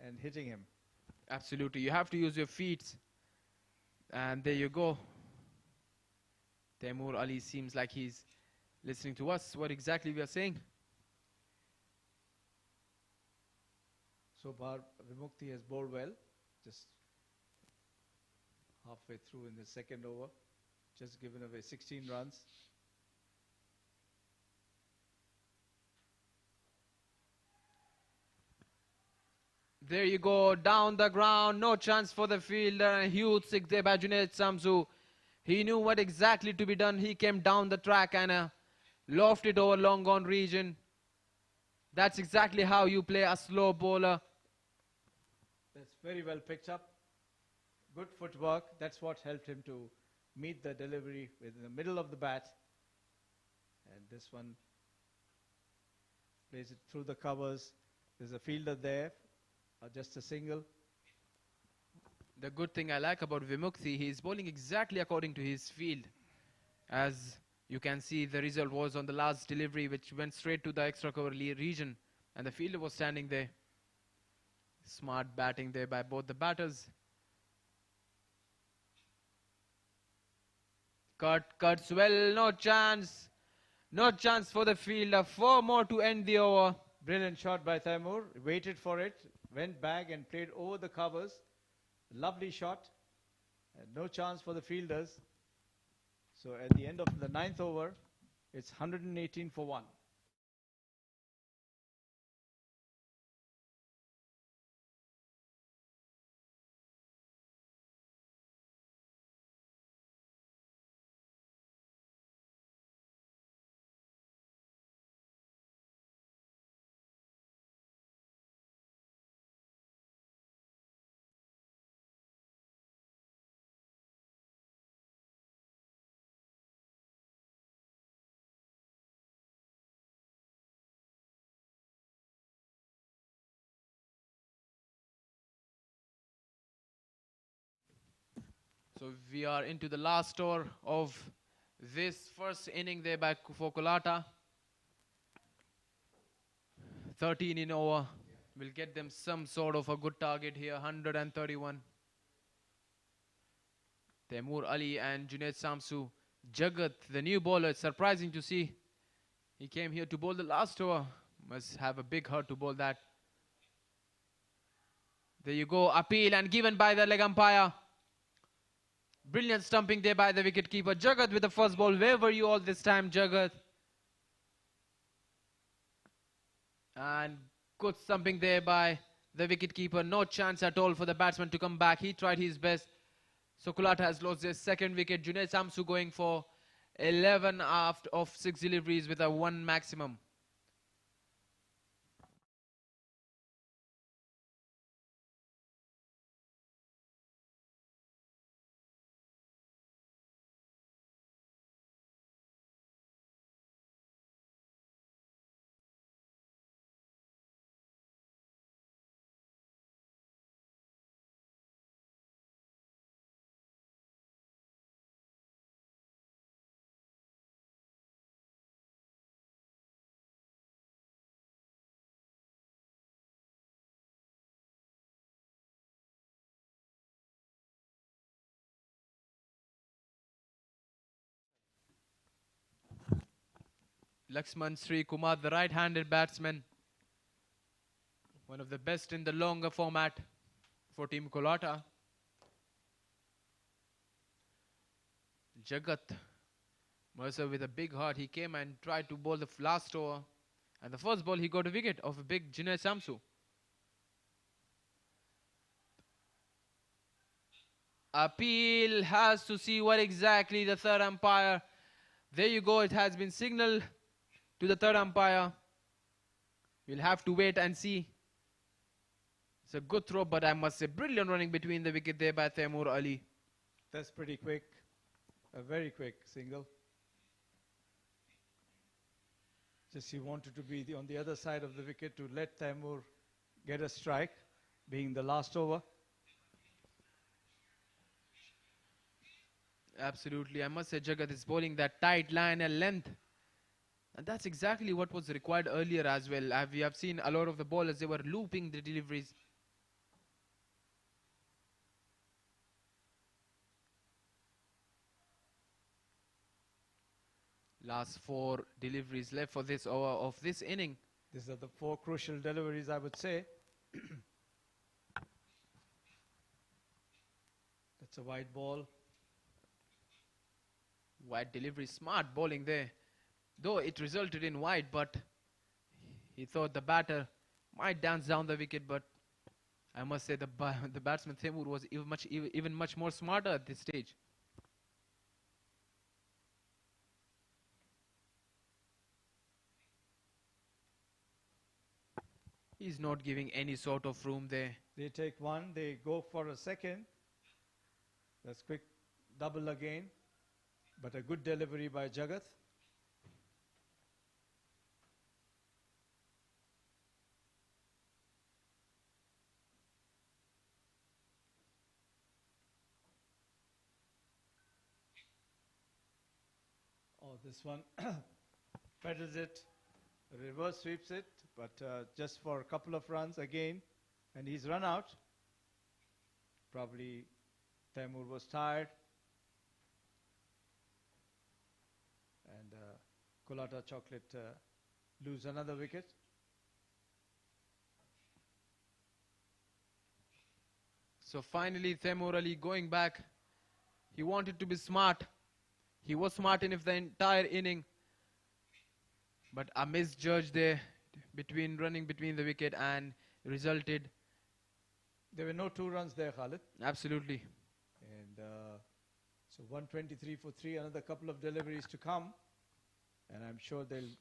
and hitting him. Absolutely. You have to use your feet. And there you go. Taimur Ali seems like he's listening to us, what exactly we are saying. So far, Vimukti has bowled well, just halfway through in the second over, just given away 16 runs. There you go, down the ground, no chance for the fielder, and a huge six there by Junaid Shamsu. He knew what exactly to be done. He came down the track and lofted over long on region. That's exactly how you play a slow bowler. That's very well picked up. Good footwork. That's what helped him to meet the delivery within the middle of the bat. And this one plays it through the covers. There's a fielder there, just a single. The good thing I like about Vimukthi, he is bowling exactly according to his field. As you can see, the result was on the last delivery, which went straight to the extra cover region. And the fielder was standing there. Smart batting there by both the batters. Cuts well, no chance. No chance for the fielder. 4 more to end the over. Brilliant shot by Taimur. Waited for it, went back and played over the covers. Lovely shot. And no chance for the fielders. So at the end of the 9th over, it's 118 for 1. So we are into the last over of this first inning there for Colatta. 13 in over. Will get them some sort of a good target here. 131. Taimur Ali and Junaid Samsu. Jagat, the new bowler. It's surprising to see. He came here to bowl the last over. Must have a big heart to bowl that. There you go. Appeal and given by the leg umpire. Brilliant stumping there by the wicketkeeper. Jagat with the first ball. Where were you all this time, Jagat? And good stumping there by the wicketkeeper. No chance at all for the batsman to come back. He tried his best. So Colatta has lost their second wicket. Junaid Samsu going for 11 after of 6 deliveries with a 1 maximum. Laxman Sri Kumar, the right-handed batsman. One of the best in the longer format for Team Colatta. Jagat Mercer with a big heart. He came and tried to bowl the last over. And the first ball he got a wicket of a big Junaid Samsu. Appeal has to see what exactly the third umpire. There you go. It has been signaled to the third umpire. We'll have to wait and see. It's a good throw, but I must say brilliant running between the wicket there by Taimur Ali. That's pretty quick. A very quick single. Just he wanted to be on the other side of the wicket to let Taimur get a strike, being the last over. Absolutely. I must say Jagat is bowling that tight line and length. And that's exactly what was required earlier as well. We have seen a lot of the bowlers, they were looping the deliveries. Last 4 deliveries left for this over of this inning. These are the 4 crucial deliveries, I would say. That's a wide ball. Wide delivery, smart bowling there. Though it resulted in wide, but he thought the batter might dance down the wicket, but I must say the batsman Taimur was even much more smarter at this stage. He's not giving any sort of room there. They take one, they go for a second. That's quick double again, but a good delivery by Jagat. Oh, this one pedals it, reverse sweeps it, but just for a couple of runs again, and he's run out. Probably Taimur was tired, and Colatta Chocolate lose another wicket. So finally, Taimur Ali going back. He wanted to be smart. He was smart enough the entire inning. But a misjudge there running between the wicket and resulted. There were no 2 runs there, Khalid. Absolutely. And so 123 for 3, another couple of deliveries to come. And I'm sure they'll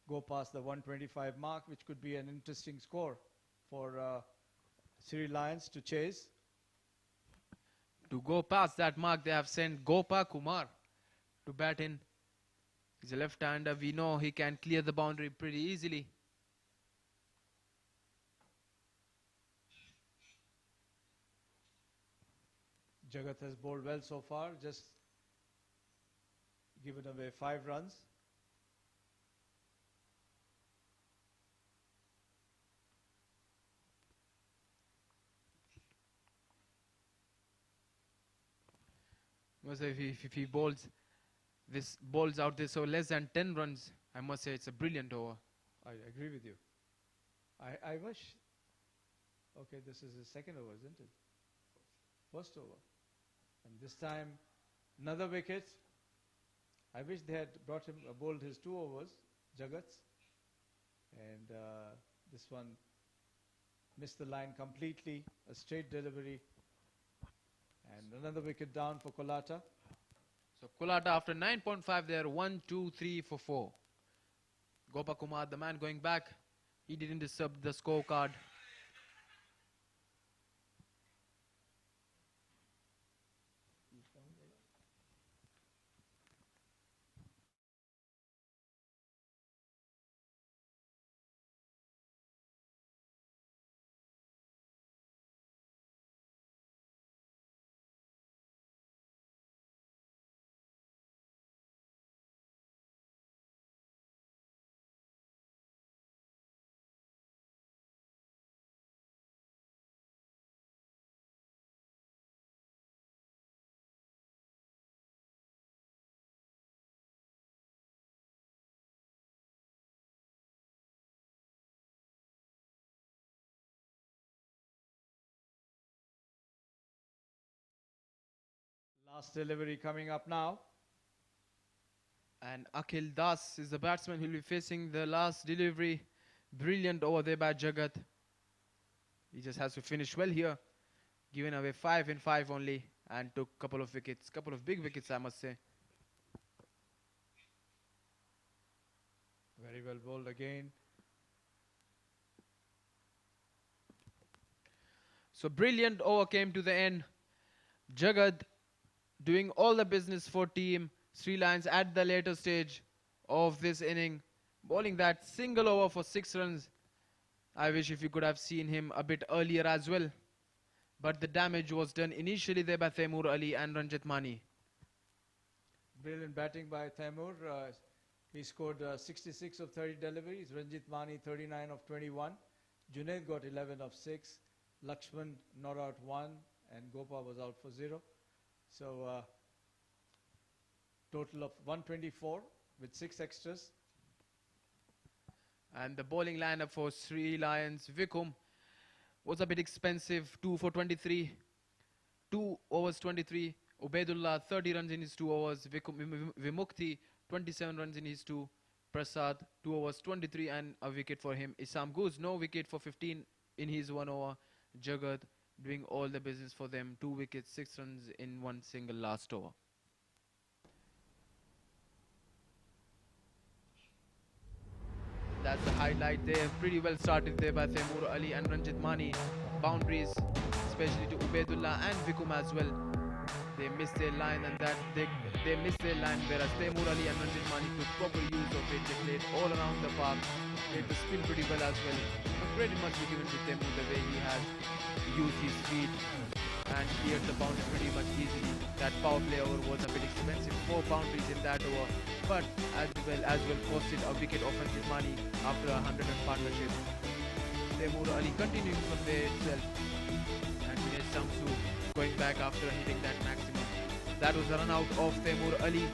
go past the 125 mark, which could be an interesting score for Sri Lions to chase. To go past that mark, they have sent Gopa Kumar to bat in. He's a left-hander. We know he can clear the boundary pretty easily. Jagat has bowled well so far, just given away 5 runs. Must say if he bowls out there, so less than 10 runs, I must say it's a brilliant over. I agree with you. I wish. Okay, this is his second over, isn't it? First over. And this time, another wicket. I wish they had bowled his 2 overs, Jagat's. And this one missed the line completely. A straight delivery. And another wicket down for Colatta. So Colatta after 9.5 there, 1, 2, 3 for 4. Gopa Kumar, the man going back, he didn't disturb the scorecard. Last delivery coming up now. And Akhil Das is the batsman who will be facing the last delivery. Brilliant over there by Jagat. He just has to finish well here. Giving away 5 in 5 only and took a couple of wickets. Couple of big wickets, I must say. Very well bowled again. So brilliant over came to the end. Jagat doing all the business for team Sri Lions at the later stage of this inning. Bowling that single over for 6 runs. I wish if you could have seen him a bit earlier as well. But the damage was done initially there by Taimur Ali and Ranjit Mani. Brilliant batting by Taimur. He scored 66 of 30 deliveries. Ranjit Mani 39 of 21. Junaid got 11 of 6. Lakshman not out 1 and Gopa was out for 0. So total of 124 with 6 extras. And the bowling lineup for Sri Lions, Vikum was a bit expensive. 2 for 23. 2 overs 23. Ubaidullah 30 runs in his 2 overs. Vimukti 27 runs in his 2. Prasad 2 overs 23 and a wicket for him. Isam Guz no wicket for 15 in his 1 over. Jagat doing all the business for them. 2 wickets, 6 runs in 1 single last over. That's the highlight there. Pretty well started there by Taimur Ali and Ranjit Mani. Boundaries, especially to Ubaidullah and Vikum as well. They missed their line, and that they missed their line, whereas Taimur Ali and Ranjit Mani took proper use of it. They played all around the park, played the spin pretty well as well. But credit must be given to Taimur the way he has used his feet and cleared the boundary pretty much easily. That power play over was a bit expensive, 4 boundaries in that over, but as well costed a wicket of Ranjit Mani after a 100-run partnership. Taimur Ali continuing from there itself, and Dinesh Shamsu going back after hitting that maximum. That was a run out of Taimur Ali.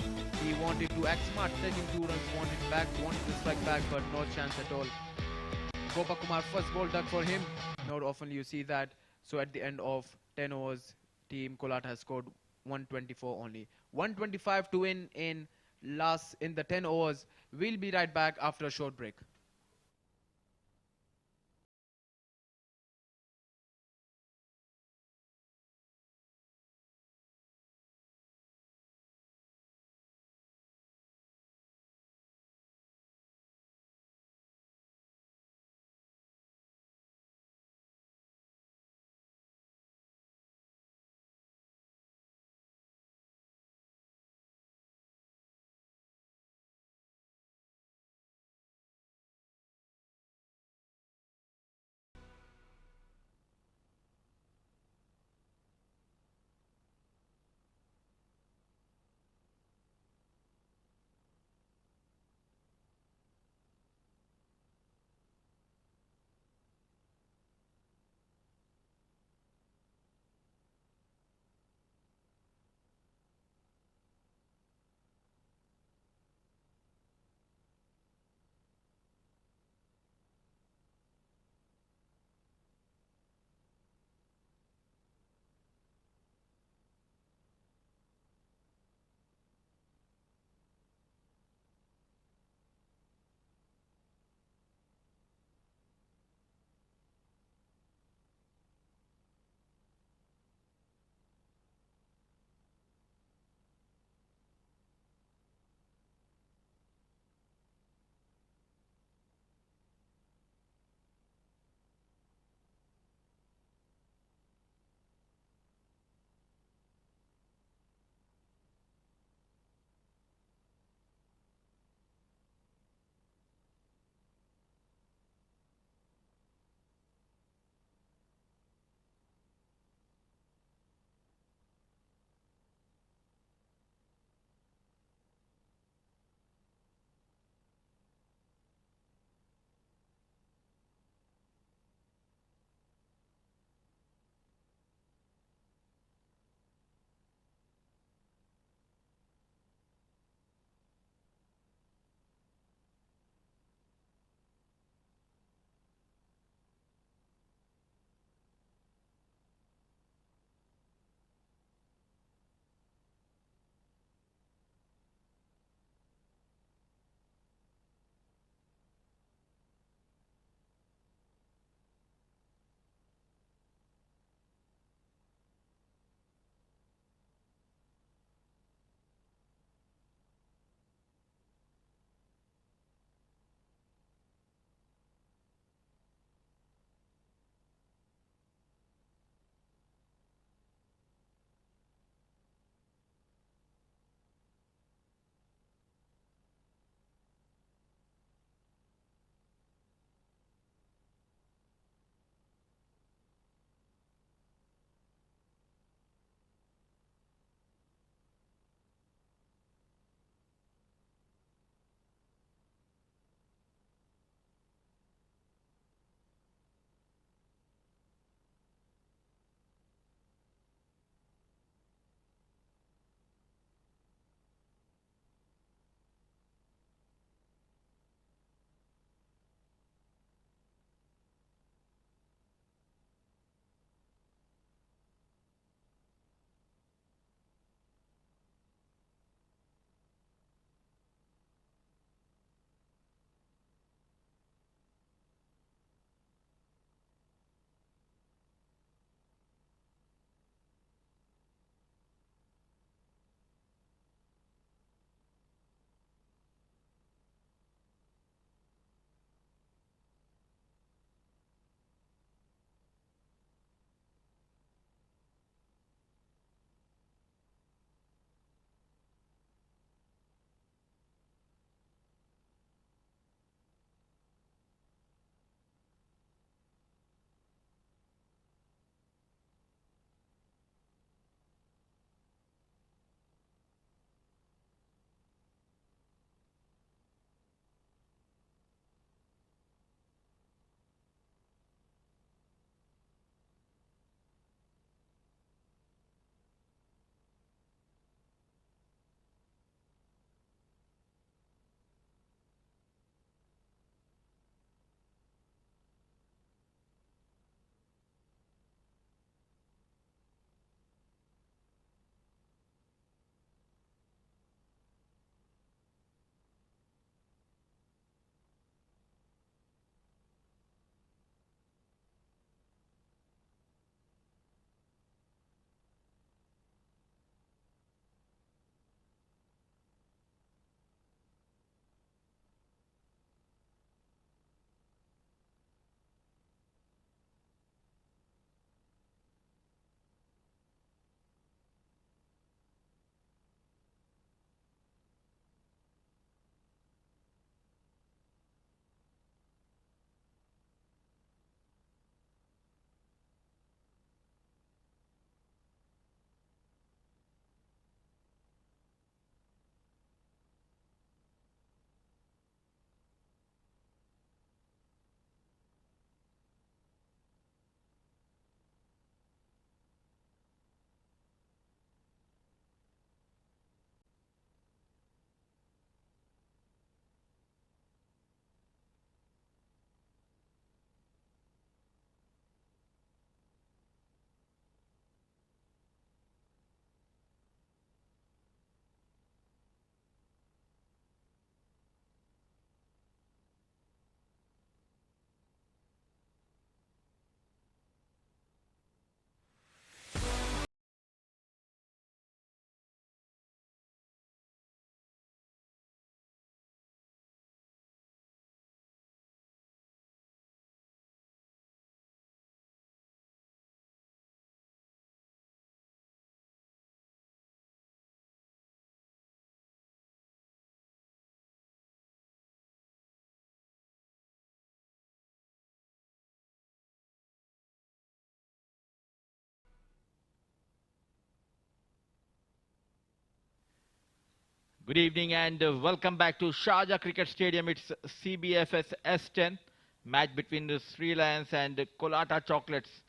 He wanted to act smart, taking 2 runs, wanted to strike back, but no chance at all. Gopa Kumar first ball dug for him. Not often you see that. So at the end of 10 overs, team Colatta has scored 124 only. 125 to win in the 10 overs. We'll be right back after a short break. Good evening and welcome back to Sharjah Cricket Stadium. It's CBFS S10 match between the Sri Lions and Colatta Chocolates.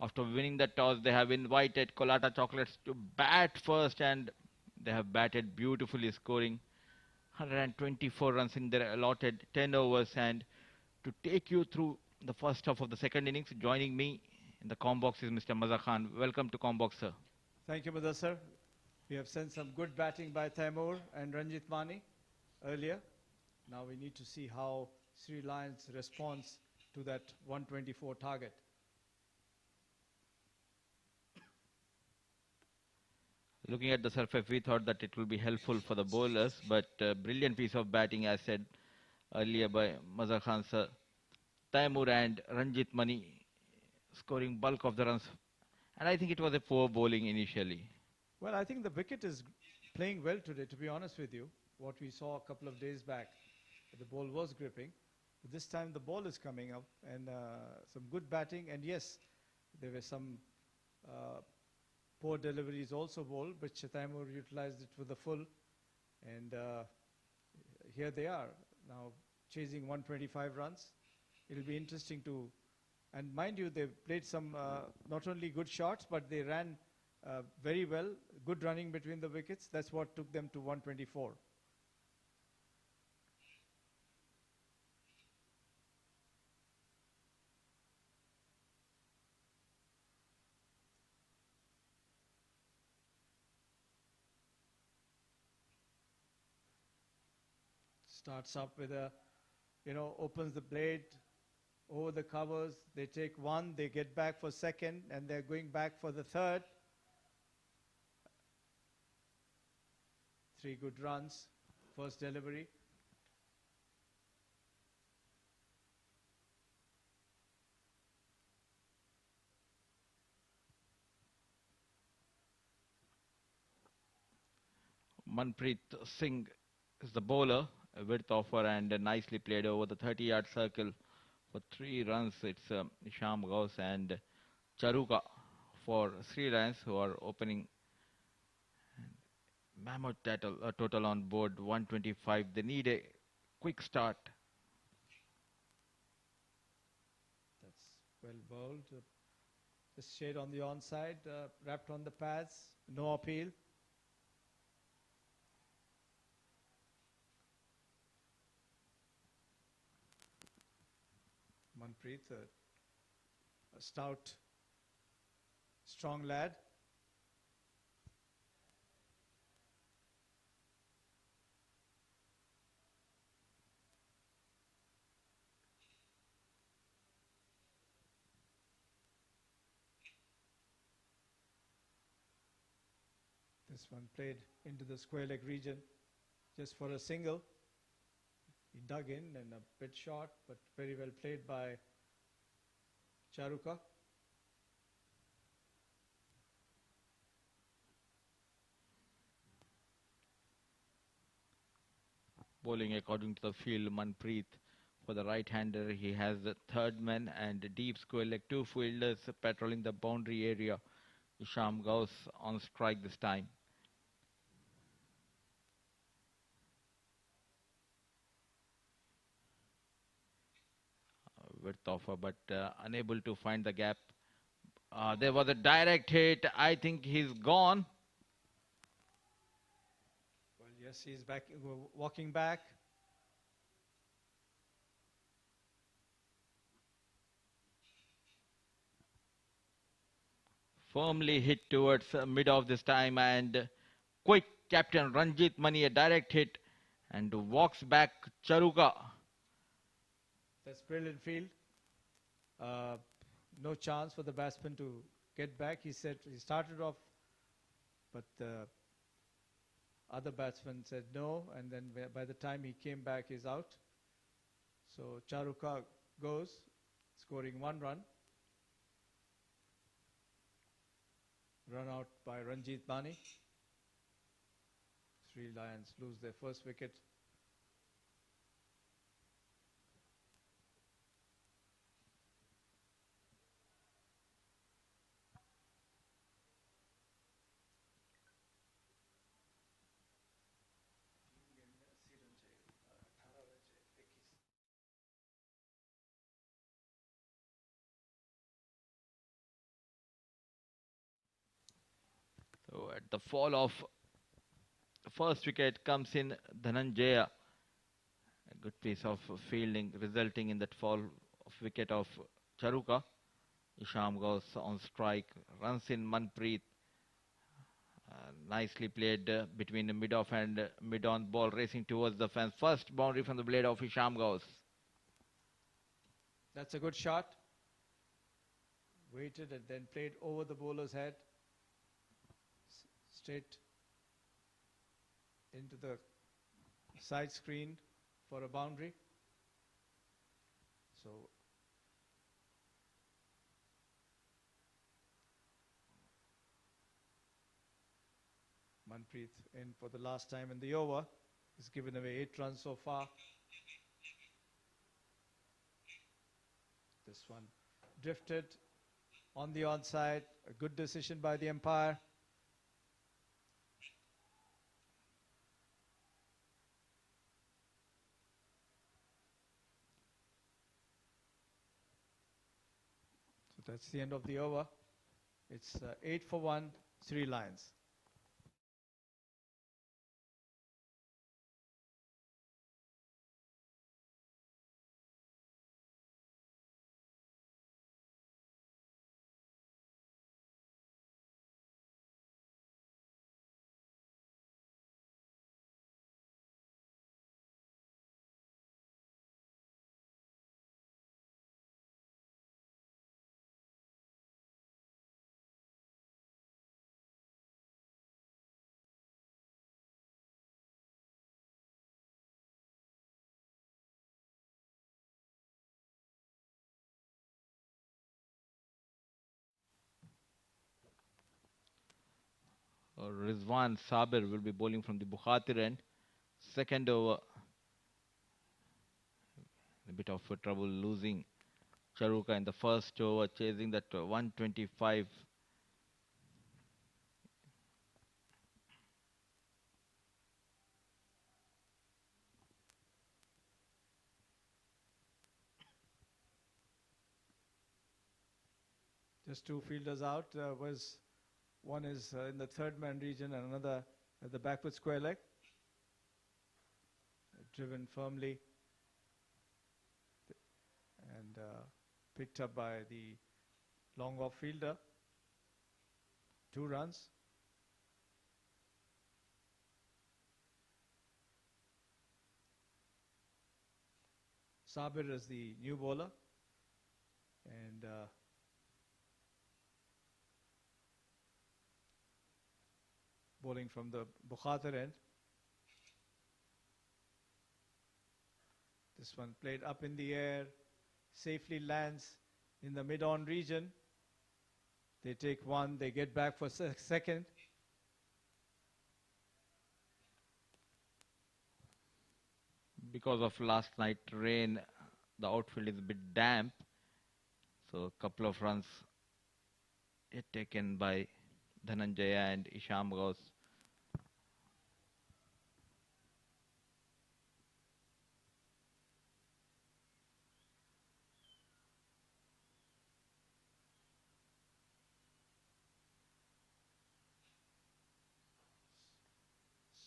After winning the toss, they have invited Colatta Chocolates to bat first and they have batted beautifully, scoring 124 runs in their allotted 10 overs. And to take you through the first half of the second innings, joining me in the comm box is Mr. Maza Khan. Welcome to comm box, sir. Thank you, Mudassar. We have seen some good batting by Taimur and Ranjit Mani earlier. Now we need to see how Sri Lions responds to that 124 target. Looking at the surface, we thought that it will be helpful for the bowlers, but brilliant piece of batting, as said earlier by Maza Khan sir. Taimur and Ranjit Mani scoring bulk of the runs, and I think it was a poor bowling initially. Well, I think the wicket is playing well today, to be honest with you. What we saw a couple of days back, the ball was gripping. But this time the ball is coming up and some good batting. And yes, there were some poor deliveries also bowled, but Taimur utilized it for the full. And here they are now chasing 125 runs. It'll be interesting to, and mind you, they played some not only good shots, but they ran very well, good running between the wickets. That's what took them to 124. Starts up with a, opens the blade over the covers. They take one, they get back for second, and they're going back for the third. 3 good runs, first delivery. Manpreet Singh is the bowler, a width offer and nicely played over the 30-yard circle for 3 runs. It's Isham Ghaus and Charuka for Sri Lions, who are opening. Mammoth total on board 125. They need a quick start. That's well bowled. Just shade on the onside, wrapped on the pads, no appeal. Manpreet, a stout, strong lad. This one played into the square leg region just for a single. He dug in and a bit short, but very well played by Charuka. Bowling according to the field, Manpreet for the right-hander. He has the third man and deep square leg, 2 fielders patrolling the boundary area. Isham Ghaus on strike this time. Width offer, but unable to find the gap. There was a direct hit. I think he's gone. Well, yes, he's back, walking back. Firmly hit towards mid of this time, and quick captain Ranjit Mani, a direct hit, and walks back Charuka. That's brilliant field. No chance for the batsman to get back. He said he started off, but the other batsman said no, and then by the time he came back, he's out. So Charuka goes, scoring 1 run. Run out by Ranjit Mani. Sri Lions lose their first wicket. the fall of the first wicket comes in Dhananjaya. A good piece of fielding resulting in that fall of wicket of Charuka. Isham goes on strike, runs in Manpreet. Nicely played between the mid-off and mid-on, ball racing towards the fence. First boundary from the blade of Isham goes. That's a good shot. Waited and then played over the bowler's head. Straight into the side screen for a boundary. So Manpreet in for the last time in the over. He's given away 8 runs so far. This one drifted on the onside. A good decision by the umpire. So that's the end of the over. It's 8 for 1, 3 Lions. Rizwan Sabir will be bowling from the Bukhatir end. Second over. A bit of trouble losing Charuka in the first over, chasing that 125. Just 2 fielders out. One is in the third man region and another at the backward square leg. Driven firmly and picked up by the long off fielder. 2 runs. Sabir is the new bowler and bowling from the Bukhatir end. This one played up in the air, safely lands in the mid-on region. They take 1, they get back for second. Because of last night rain, the outfield is a bit damp. So a couple of runs taken by Dhananjaya and Isham goes.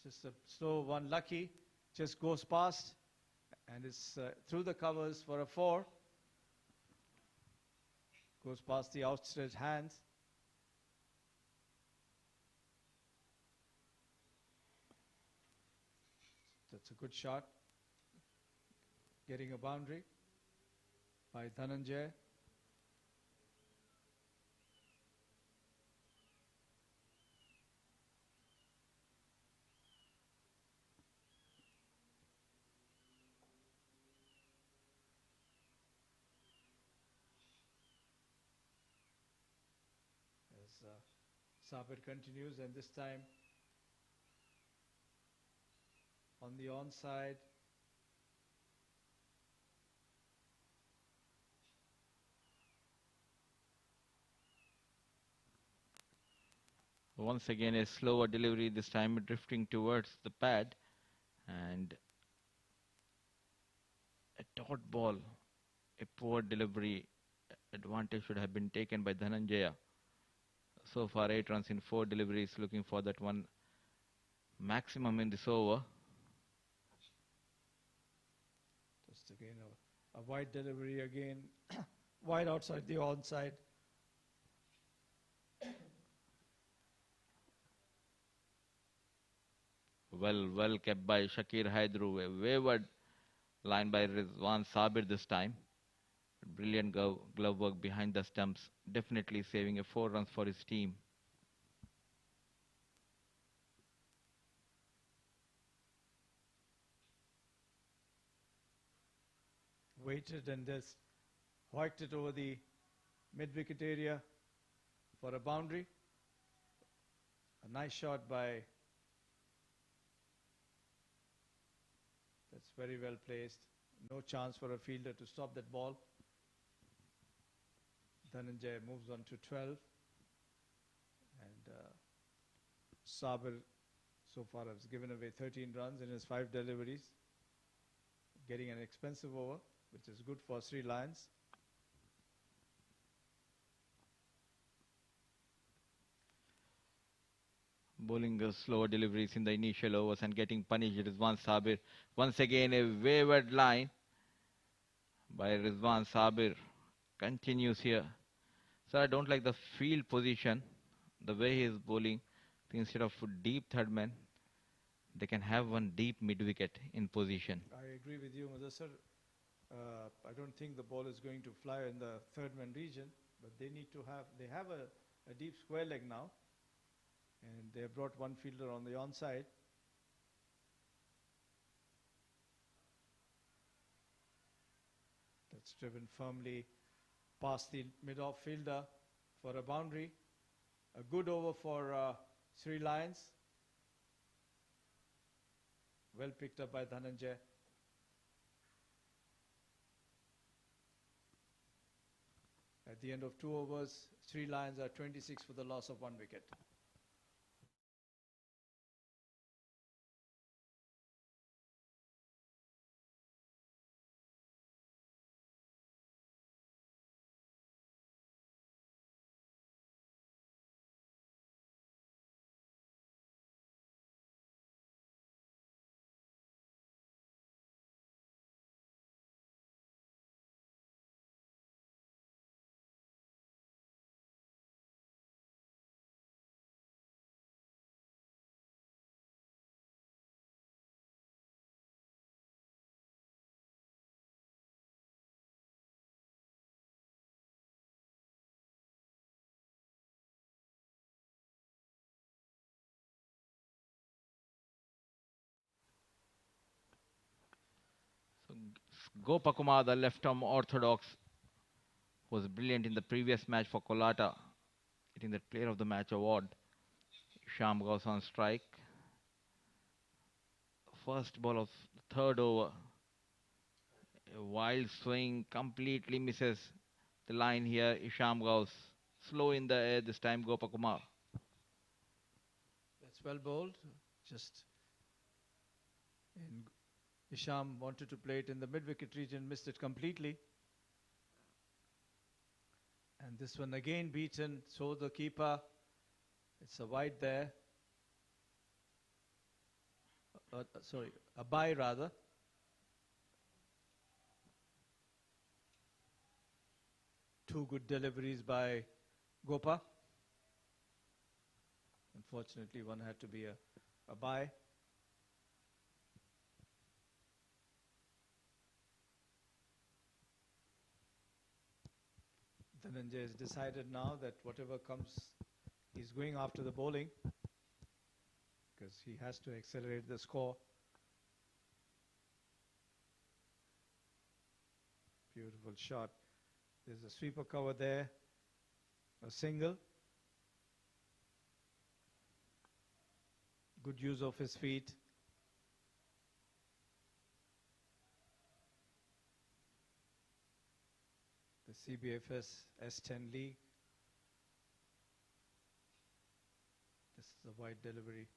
It's just a slow one, lucky, just goes past and it's through the covers for a 4. Goes past the outstretched hands. That's a good shot. Getting a boundary by Dhananjay. Sabir continues and this time on the onside. Once again a slower delivery, this time drifting towards the pad and a dot ball. A poor delivery, advantage should have been taken by Dhananjaya. So far 8 runs in 4 deliveries, looking for that one maximum in this over. Just again a wide delivery again, wide outside the onside. Well kept by Shakir Haidru. A wayward line by Rizwan Sabir this time. Brilliant glove work behind the stumps. Definitely saving a 4 runs for his team. Waited and just whacked it over the mid-wicket area for a boundary. A nice shot by, that's very well placed. No chance for a fielder to stop that ball. Dhananjay moves on to 12. And Sabir so far has given away 13 runs in his 5 deliveries. Getting an expensive over, which is good for Sri Lions. Bowling slower deliveries in the initial overs and getting punished. Rizwan Sabir. Once again a wayward line by Rizwan Sabir. Continues here. So I don't like the field position, the way he is bowling. Instead of deep third man, they can have one deep mid-wicket in position. I agree with you, Mudassar. I don't think the ball is going to fly in the third man region, but they have a deep square leg now. And they have brought one fielder on the onside. That's driven firmly past the mid-off fielder for a boundary. A good over for Sri Lions. Well picked up by Dhananjay. At the end of 2 overs, Sri Lions are 26 for the loss of 1 wicket. Gopakumar, the left-arm orthodox, was brilliant in the previous match for Colatta, getting the Player of the Match award. Sham goes on strike. First ball of the 3rd over. A wild swing, completely misses the line here. Isham goes slow in the air this time, Gopakumar. That's well bowled. Isham wanted to play it in the mid-wicket region, missed it completely. And this one again beaten, so the keeper. It's a wide there. Sorry, a bye rather. Two good deliveries by Gopa. Unfortunately, one had to be a bye. Dhananjay has decided now that whatever comes, he's going after the bowling because he has to accelerate the score. Beautiful shot. There's a sweeper cover there, a single. Good use of his feet. The CBFS S10 League. This is a wide delivery.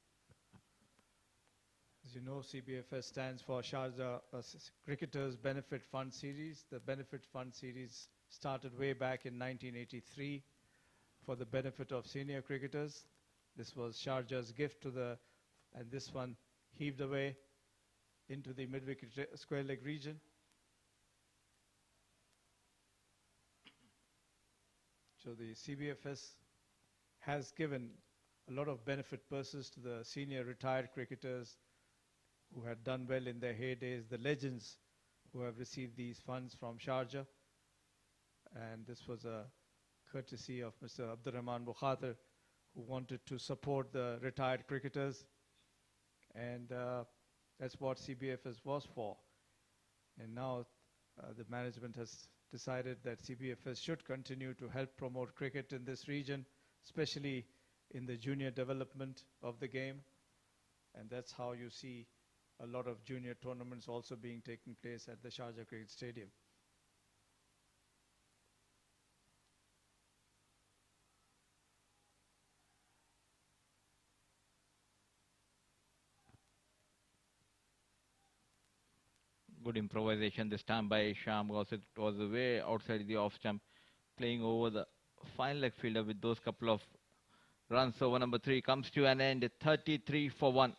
As you know, CBFS stands for Sharjah Cricketers Benefit Fund Series. The Benefit Fund Series started way back in 1983 for the benefit of senior cricketers. This was Sharjah's gift to the, and this one heaved away into the mid-wicket square leg region. So the CBFS has given a lot of benefit purses to the senior retired cricketers who had done well in their heydays, the legends who have received these funds from Sharjah. And this was a courtesy of Mr. Abdurrahman Bukhater, who wanted to support the retired cricketers. And that's what CBFS was for. And now the management has decided that CBFS should continue to help promote cricket in this region, especially in the junior development of the game. And that's how you see a lot of junior tournaments also being taking place at the Sharjah Cricket Stadium. Good improvisation this time by Sham Gauss. It was way outside the off stump, playing over the fine leg fielder with those couple of runs. Over number 3 comes to an end, 33 for 1.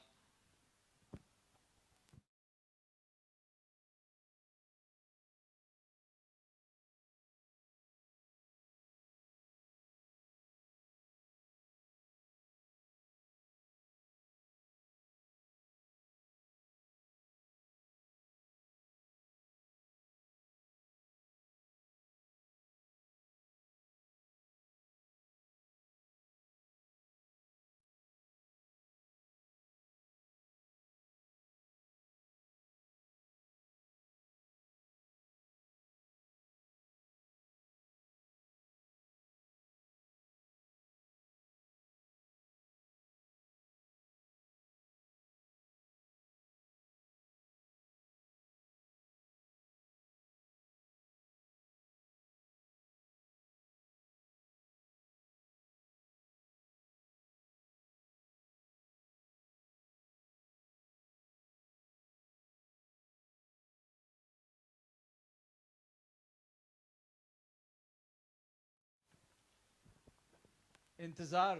Intizar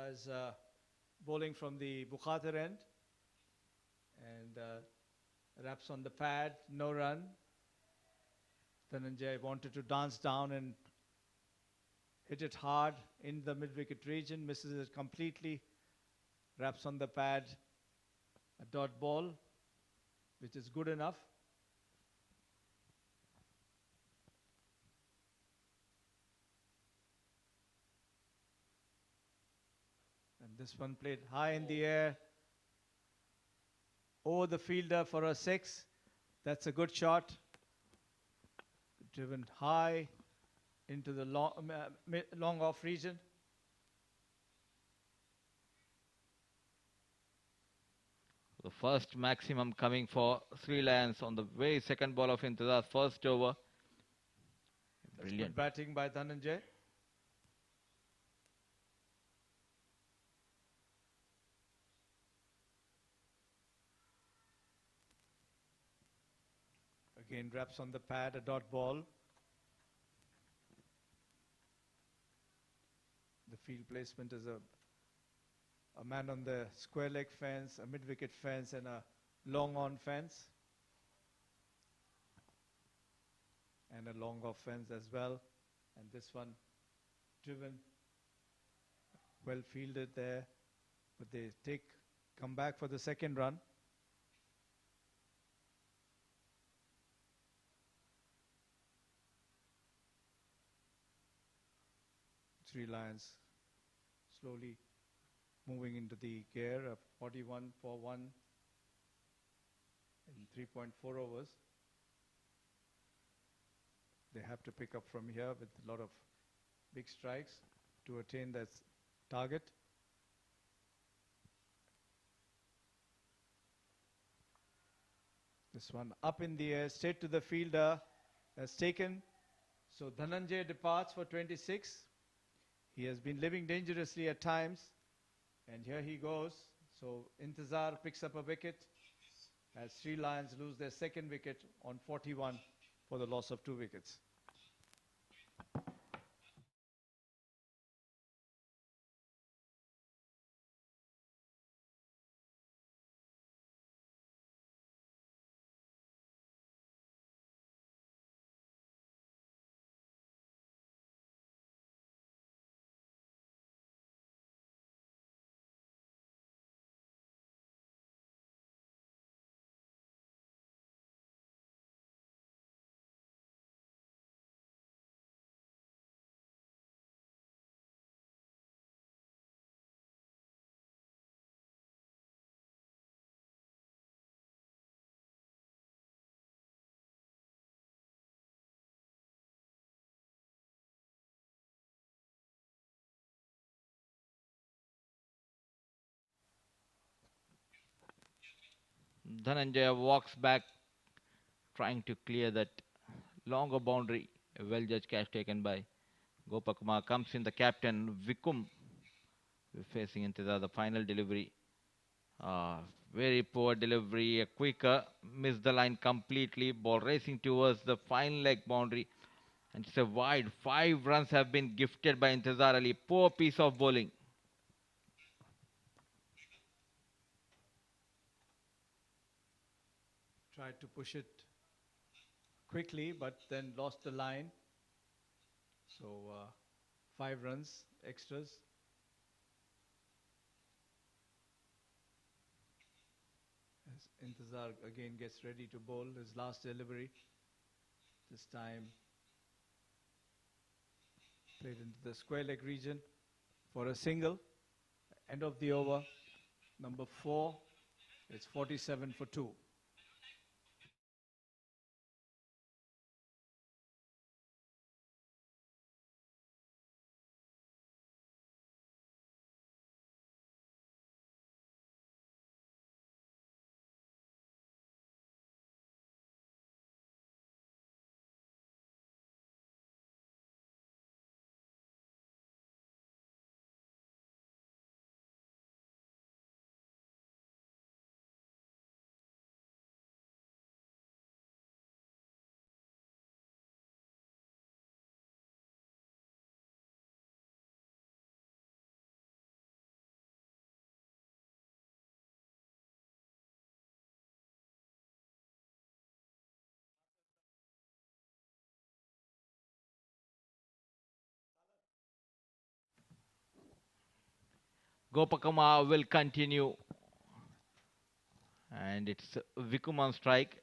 as bowling from the Bukhater end, and raps on the pad, no run. Dhananjay wanted to dance down and hit it hard in the mid-wicket region, misses it completely, raps on the pad, a dot ball, which is good enough. And this one played high in the air, over the fielder for a 6. That's a good shot. Driven high into the long off region. The first maximum coming for Sri Lions on the very second ball of Intizar's first over. That's Brilliant. good batting by Dhananjay. Again, raps on the pad, a dot ball. The field placement is a man on the square leg fence, a mid-wicket fence, and a long on fence. And a long off fence as well. And this one driven, well fielded there. But they come back for the second run. Sri Lions slowly moving into the gear of 41 for 1 in 3.4 overs. They have to pick up from here with a lot of big strikes to attain that target. This one up in the air, straight to the fielder, has taken. So Dhananjay departs for 26. He has been living dangerously at times, and here he goes. So Intizar picks up a wicket as Sri Lions lose their second wicket on 41 for the loss of 2 wickets. Dhananjaya walks back, trying to clear that longer boundary. A well-judged catch taken by Gopakumar. Comes in the captain, Vikum, facing into the final delivery. Very poor delivery, a quicker, missed the line completely. Ball racing towards the final leg boundary. And it's a wide. 5 runs have been gifted by Intezar Ali. Poor piece of bowling. Tried to push it quickly, but then lost the line. So 5 runs, extras. As Intezar again gets ready to bowl his last delivery. This time played into the square leg region for a single. End of the over, number 4. It's 47 for 2. Gopakumar will continue. And it's Vikum on strike.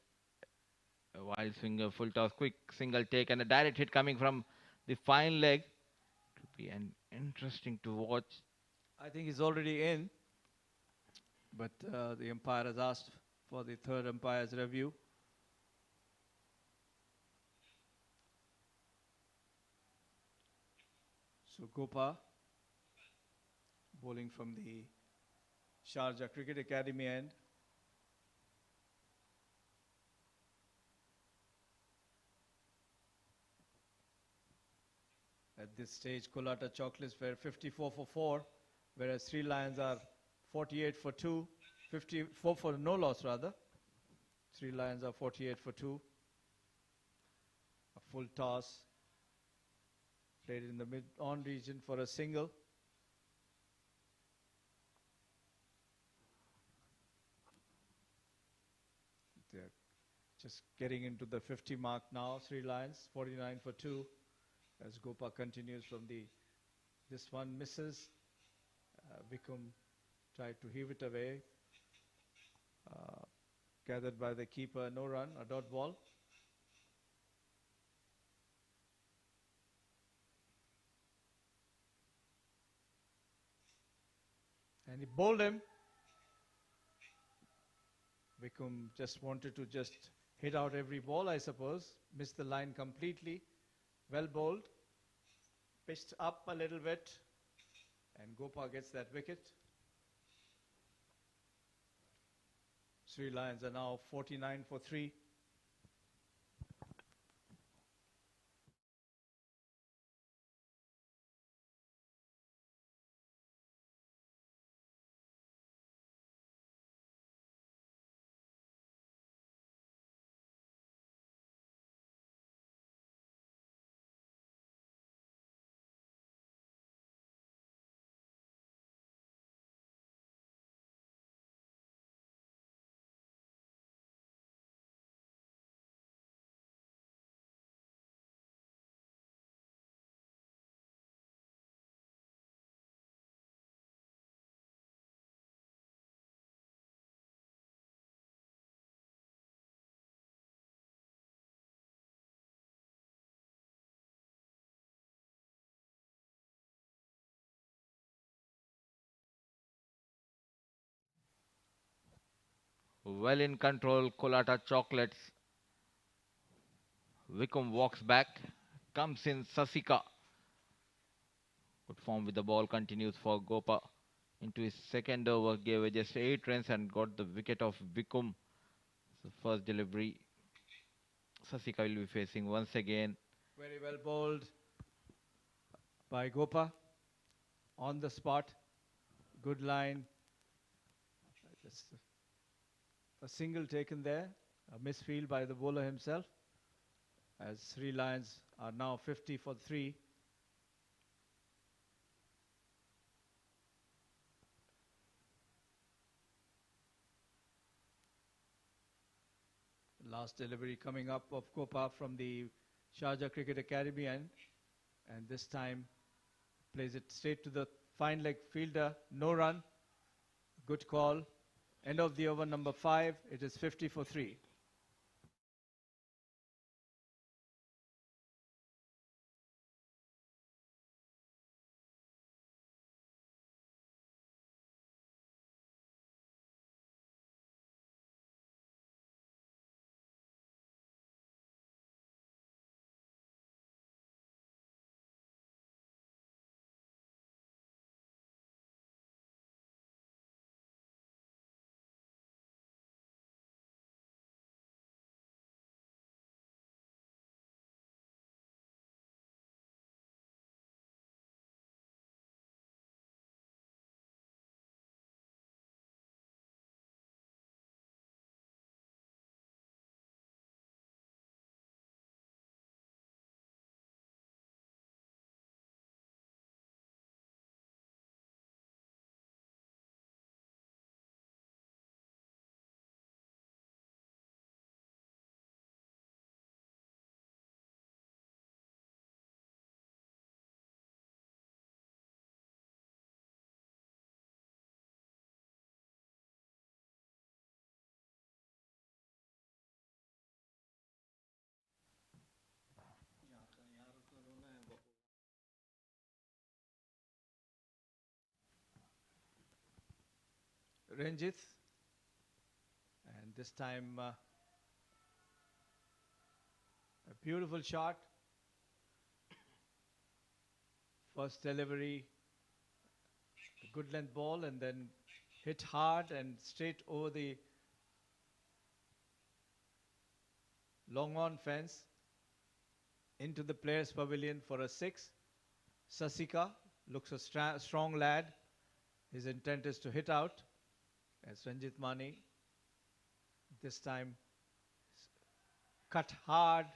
A wild swinger, full toss, quick single take, and a direct hit coming from the fine leg. It will be an interesting to watch. I think he's already in, but the umpire has asked for the third umpire's review. So Gopa, bowling from the Sharjah Cricket Academy end. At this stage, Colatta Chocolates were 54 for 4, whereas Three Lions are 48 for 2, 54 for no loss rather. Three Lions are 48 for 2. A full toss. Played in the mid-on region for a single. They're just getting into the 50 mark now. Three Lions, 49 for 2. As Gopa continues from this one misses. Vikum tried to heave it away. Gathered by the keeper, no run, a dot ball. And he bowled him. Vikum just wanted to just hit out every ball, I suppose. Missed the line completely. Well bowled. Pitched up a little bit. And Gopa gets that wicket. Three Lions are now 49 for 3. Well in control, Colatta Chocolates. Vikum walks back, comes in Sasika. Good form with the ball, continues for Gopa. Into his second over, gave just 8 runs and got the wicket of Vikum. So first delivery, Sasika will be facing once again. Very well bowled by Gopa. On the spot. Good line. Just a single taken there. A misfield by the bowler himself. As Sri Lions are now 50 for 3. Last delivery coming up of Gopa from the Sharjah Cricket Academy, and this time plays it straight to the fine leg fielder. No run. Good call. End of the over number 5. It is 50 for 3. Ranjit, and this time a beautiful shot. First delivery, a good length ball, and then hit hard and straight over the long on fence into the players' pavilion for a 6. Sasika looks a strong lad. His intent is to hit out. As Ranjit Mani this time cut hard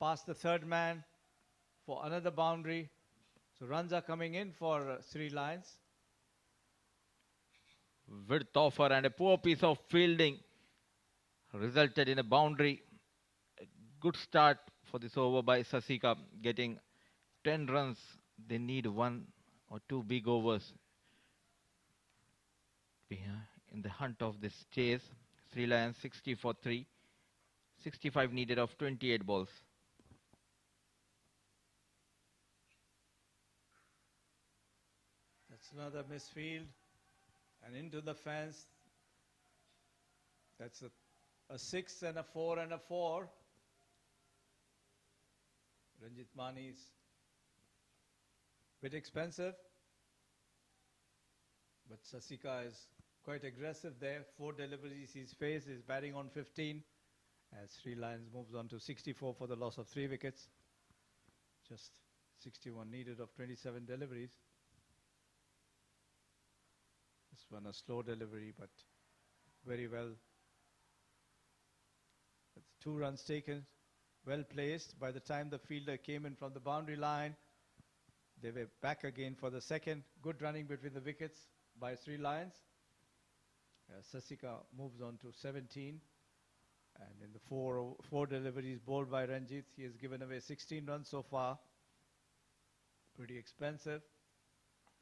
past the third man for another boundary. So runs are coming in for Sri Lions. Width offer and a poor piece of fielding resulted in a boundary. A good start for this over by Sasika, getting 10 runs. They need 1 or 2 big overs in the hunt of this chase. Sri Lions 60 for 3. 65 needed of 28 balls. That's another misfield. And into the fence. That's a 6 and a 4 and a 4. Ranjit Mani is a bit expensive. But Sasika is quite aggressive there. 4 deliveries he's faced. He's batting on 15. As Sri Lions moves on to 64 for the loss of 3 wickets. Just 61 needed of 27 deliveries. This one a slow delivery, but very well. That's 2 runs taken, well placed. By the time the fielder came in from the boundary line, they were back again for the second. Good running between the wickets by Sri Lions. Sasika moves on to 17. And in the 4 deliveries bowled by Ranjit, he has given away 16 runs so far. Pretty expensive.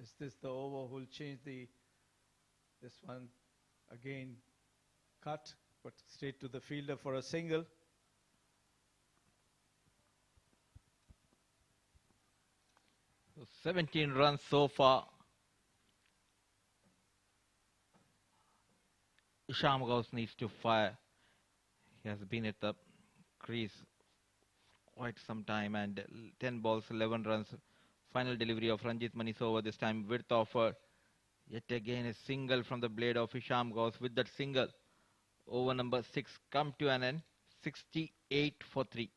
Is this the over who will change this one? Again, cut, but straight to the fielder for a single. So 17 runs so far. Isham Ghaus needs to fire. He has been at the crease quite some time, and 10 balls, 11 runs. Final delivery of Ranjit Mani's over, this time width offer. Yet again a single from the blade of Isham Ghaus. With that single, Over number 6 come to an end. 68 for 3.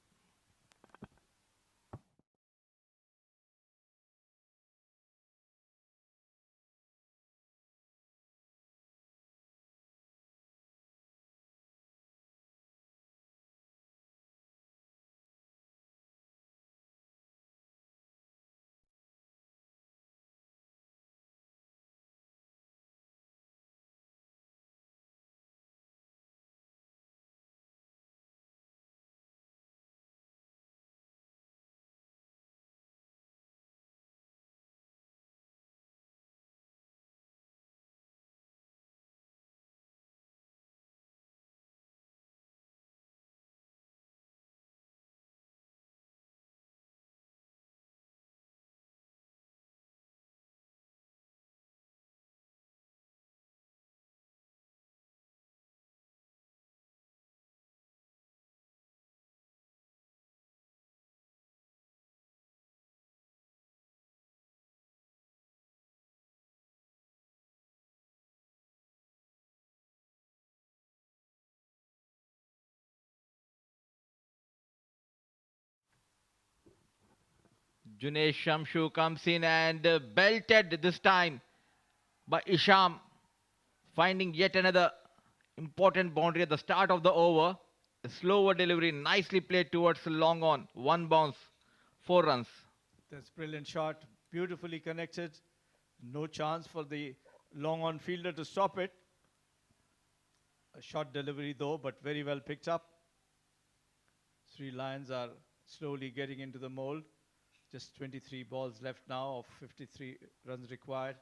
Junaid Shamshu comes in and belted this time by Isham, finding yet another important boundary at the start of the over. A slower delivery, nicely played towards long on. One bounce, 4 runs. That's brilliant shot, beautifully connected. No chance for the long on fielder to stop it. A short delivery though, but very well picked up. Three Lions are slowly getting into the mold. Just 23 balls left now of 53 runs required.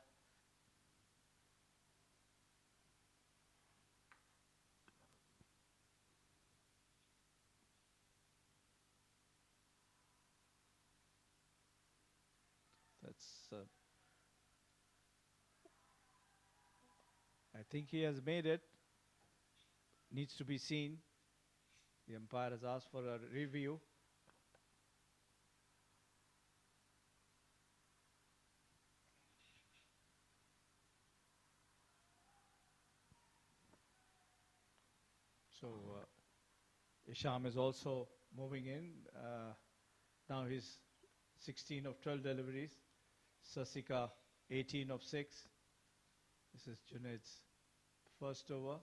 That's I think he has made it. Needs to be seen. The umpire has asked for a review. So Isham is also moving in. Now he's 16 of 12 deliveries. Sasika 18 of 6. This is Junaid's first over.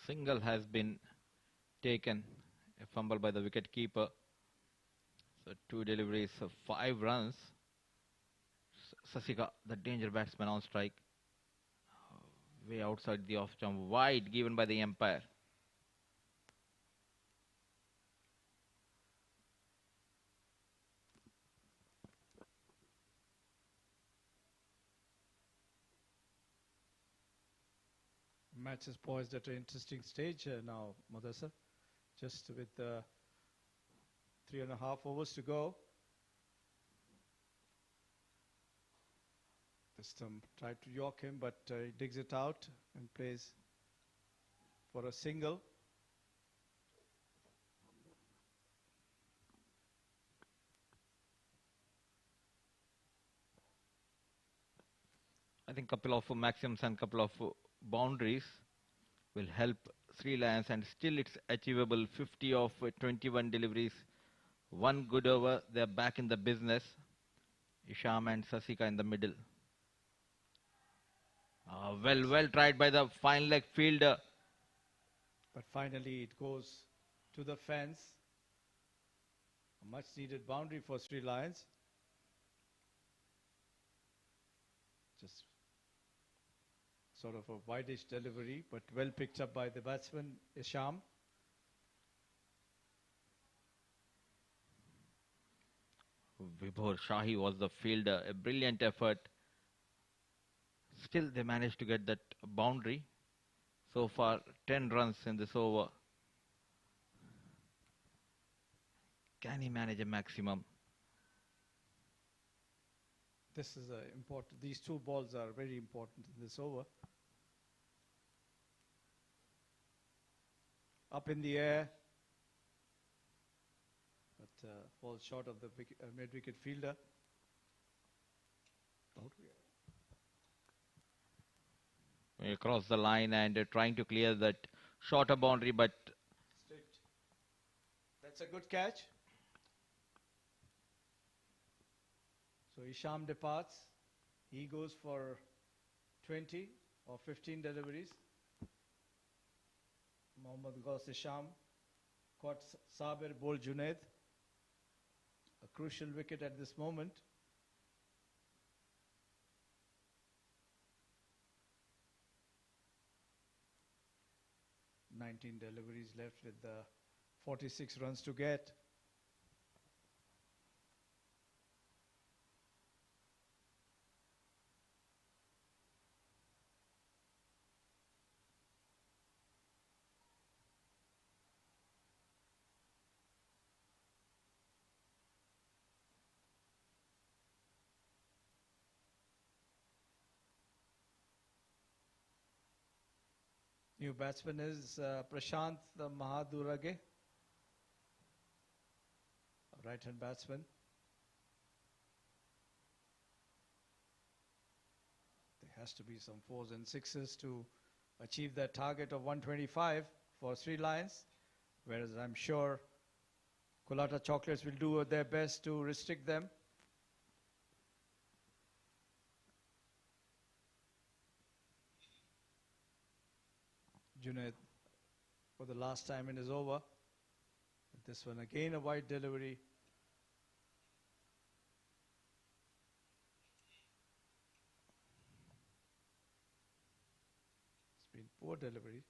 Single has been taken, a fumble by the wicket keeper. So 2 deliveries, 5 runs. Sasika, the danger batsman on strike. Way outside the off jump, wide given by the umpire. Match is poised at an interesting stage now, Madasa. Just with 3.5 overs to go. System tried to york him, but he digs it out and plays for a single. I think couple of maxims and couple of boundaries will help Sri Lions, and still it's achievable. 50 of 21 deliveries, 1 good over. They're back in the business. Isham and Sasika in the middle. Well tried by the fine leg fielder. But finally it goes to the fence. A much needed boundary for Sri Lions. Just sort of a wideish delivery, but well picked up by the batsman, Isham. Vibhor Shahi was the fielder. A brilliant effort. Still they managed to get that boundary. So far 10 runs in this over. Can he manage a maximum? This is important. These 2 balls are very important in this over. up in the air, but falls short of the mid-wicket fielder. Across the line and trying to clear that shorter boundary, but That's a good catch. So Isham departs. He goes for 20 or 15 deliveries. Mohammad Ghaus Isham caught Sabir, bowled Junaid. A crucial wicket at this moment. "19 deliveries left with the 46 runs to get." New batsman is Prashant Mahadurage, a right-hand batsman. There has to be some fours and sixes to achieve that target of 125 for Sri Lions, whereas I'm sure Colatta Chocolates will do their best to restrict them. Junaid for the last time in his over. This one again a wide delivery. It's been poor delivery.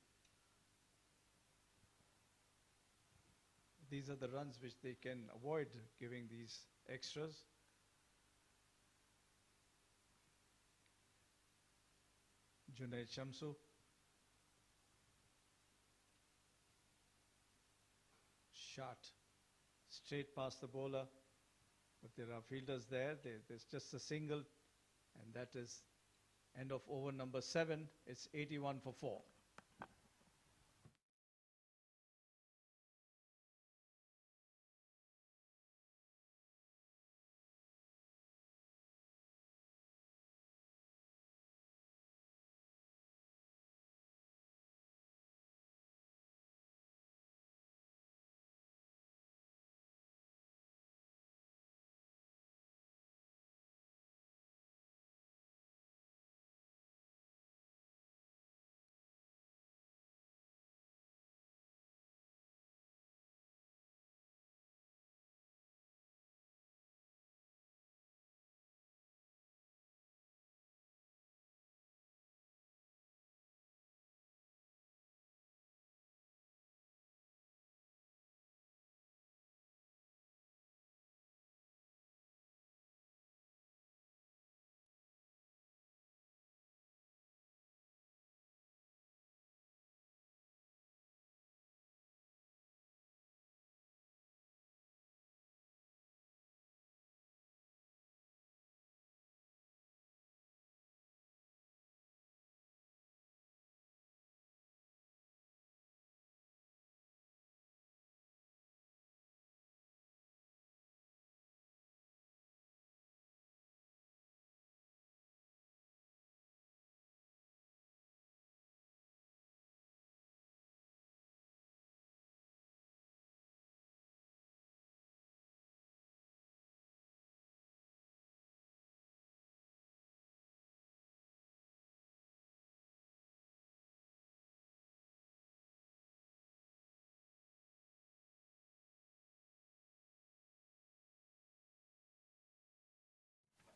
These are the runs which they can avoid giving these extras. Junaid Shamsu. Shot straight past the bowler, but there are fielders there. There's just a single, and that is end of over number 7. It's 81 for 4.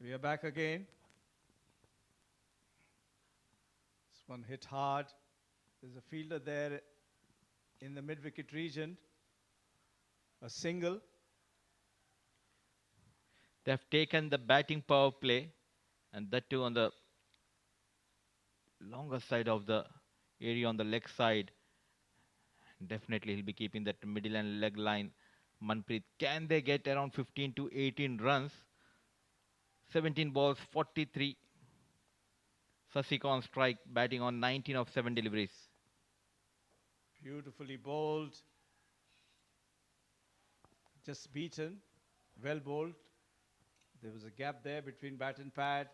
We are back again. This one hit hard. There's a fielder there in the mid-wicket region. A single. they have taken the batting power play, and that too on the longer side of the area on the leg side. Definitely he'll be keeping that middle and leg line. Manpreet, can they get around 15 to 18 runs? 17 balls, 43. Sasik on strike, batting on 19 of 7 deliveries. Beautifully bowled. Just beaten. Well bowled. There was a gap there between bat and pad.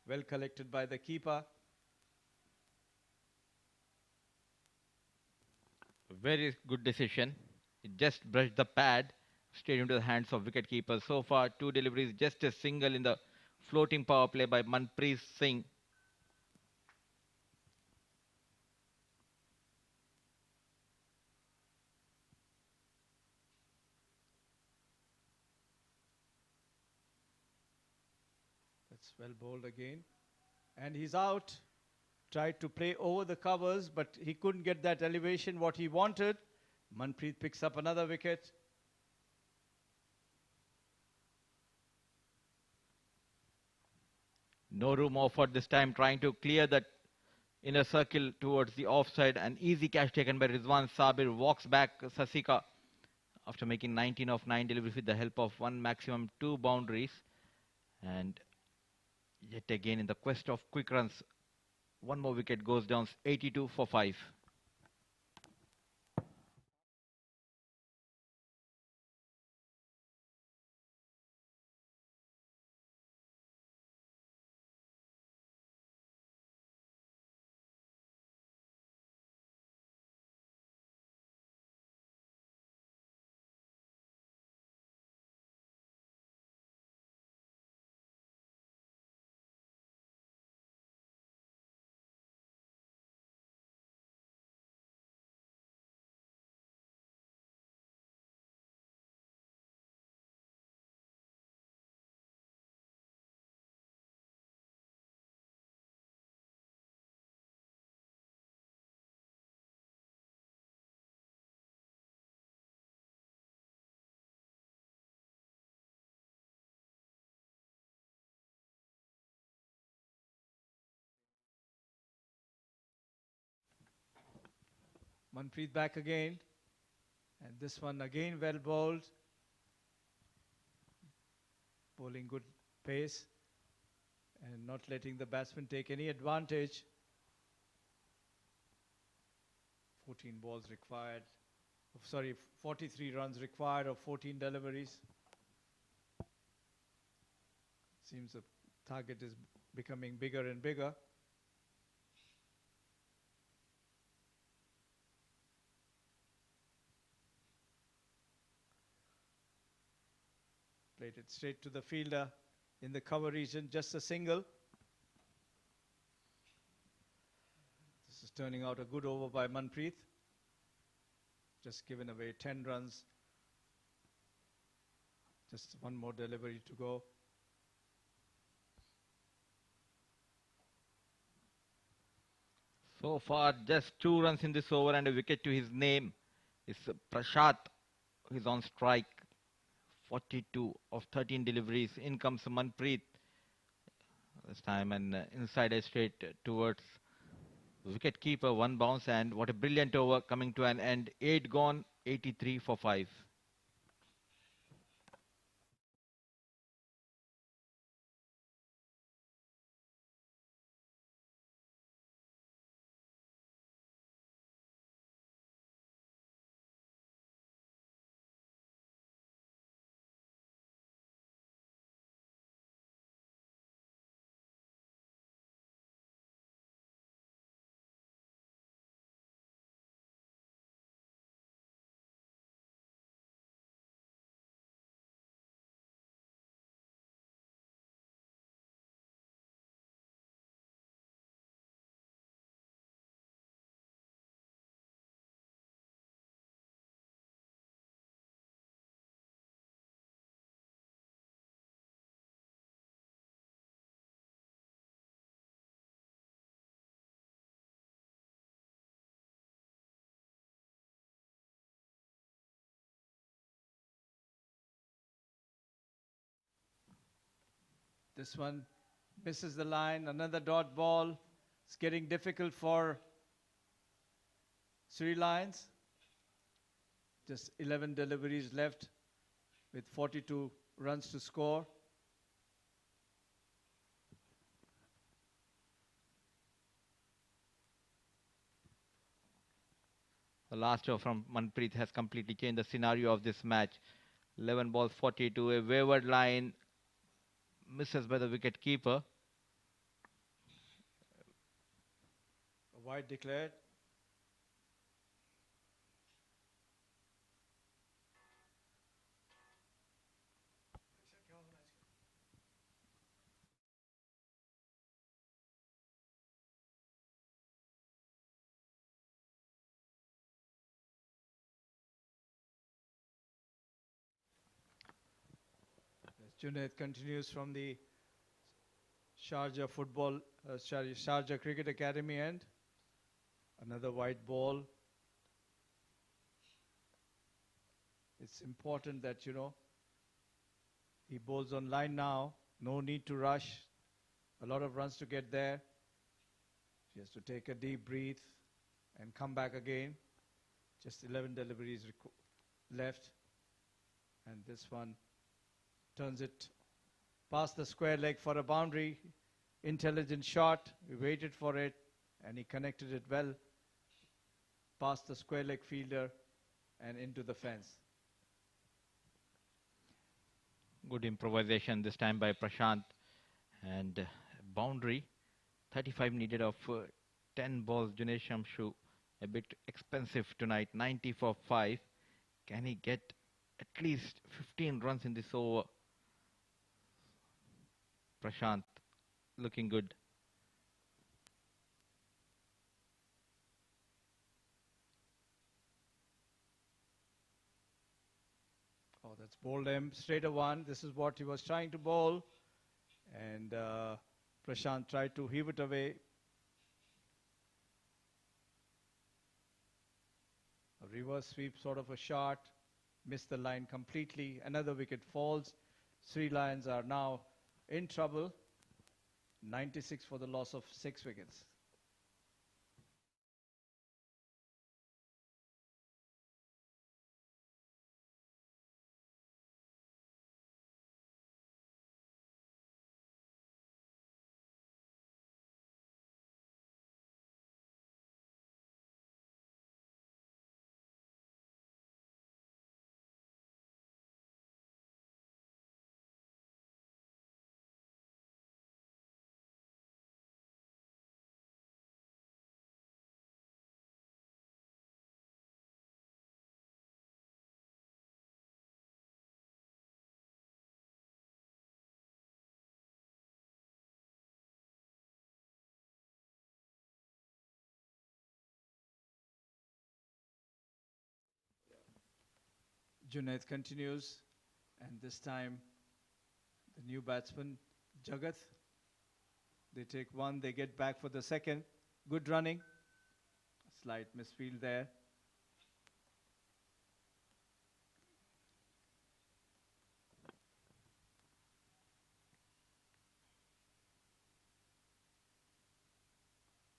Well collected by the keeper. Very good decision. It just brushed the pad straight into the hands of wicketkeeper. So far, 2 deliveries, just a single in the floating power play by Manpreet Singh. That's well bowled again. And he's out. Tried to play over the covers, but he couldn't get that elevation what he wanted. Manpreet picks up another wicket. No room offered this time, trying to clear that inner circle towards the offside. An easy catch taken by Rizwan Sabir. Walks back Sasika after making 19 of 9 deliveries with the help of one maximum 2 boundaries. And yet again in the quest of quick runs, one more wicket goes down, 82 for 5. Manpreet back again. And this one again well bowled. Bowling good pace and not letting the batsman take any advantage. 14 balls required. Sorry, 43 runs required of 14 deliveries. Seems the target is becoming bigger and bigger. Played it straight to the fielder in the cover region, just a single. This is turning out a good over by Manpreet. Just given away 10 runs. Just one more delivery to go. So far, just 2 runs in this over and a wicket to his name. It's Prashat who is on strike. 42 of 13 deliveries. In comes Manpreet. This time an inside edge straight towards wicket keeper. 1 bounce, and what a brilliant over coming to an end. 8 gone, 83 for 5. This one misses the line. Another dot ball. It's getting difficult for Sri Lions. Just 11 deliveries left with 42 runs to score. The last over from Manpreet has completely changed the scenario of this match. 11 balls 42, a wayward line misses by the wicket keeper. A wide declared. As Junaid continues from the Sharjah Sharjah Cricket Academy end. Another white ball. It's important that, he bowls on line now. No need to rush. A lot of runs to get there. He has to take a deep breath and come back again. Just 11 deliveries left. And this one turns it past the square leg for a boundary. Intelligent shot. We waited for it and he connected it well past the square leg fielder and into the fence. Good improvisation this time by Prashant. And boundary. 35 needed of 10 balls. Junaid Shamshu a bit expensive tonight. 90 for 5. Can he get at least 15 runs in this over? Prashant looking good. Oh, that's bowled him straight a one. This is what he was trying to bowl. And Prashant tried to heave it away. A reverse sweep sort of a shot. Missed the line completely. Another wicket falls. Sri Lions are now in trouble. 96 for the loss of 6 wickets. Junaid continues, and this time the new batsman, Jagat. They take one, they get back for the second. Good running. Slight misfield there.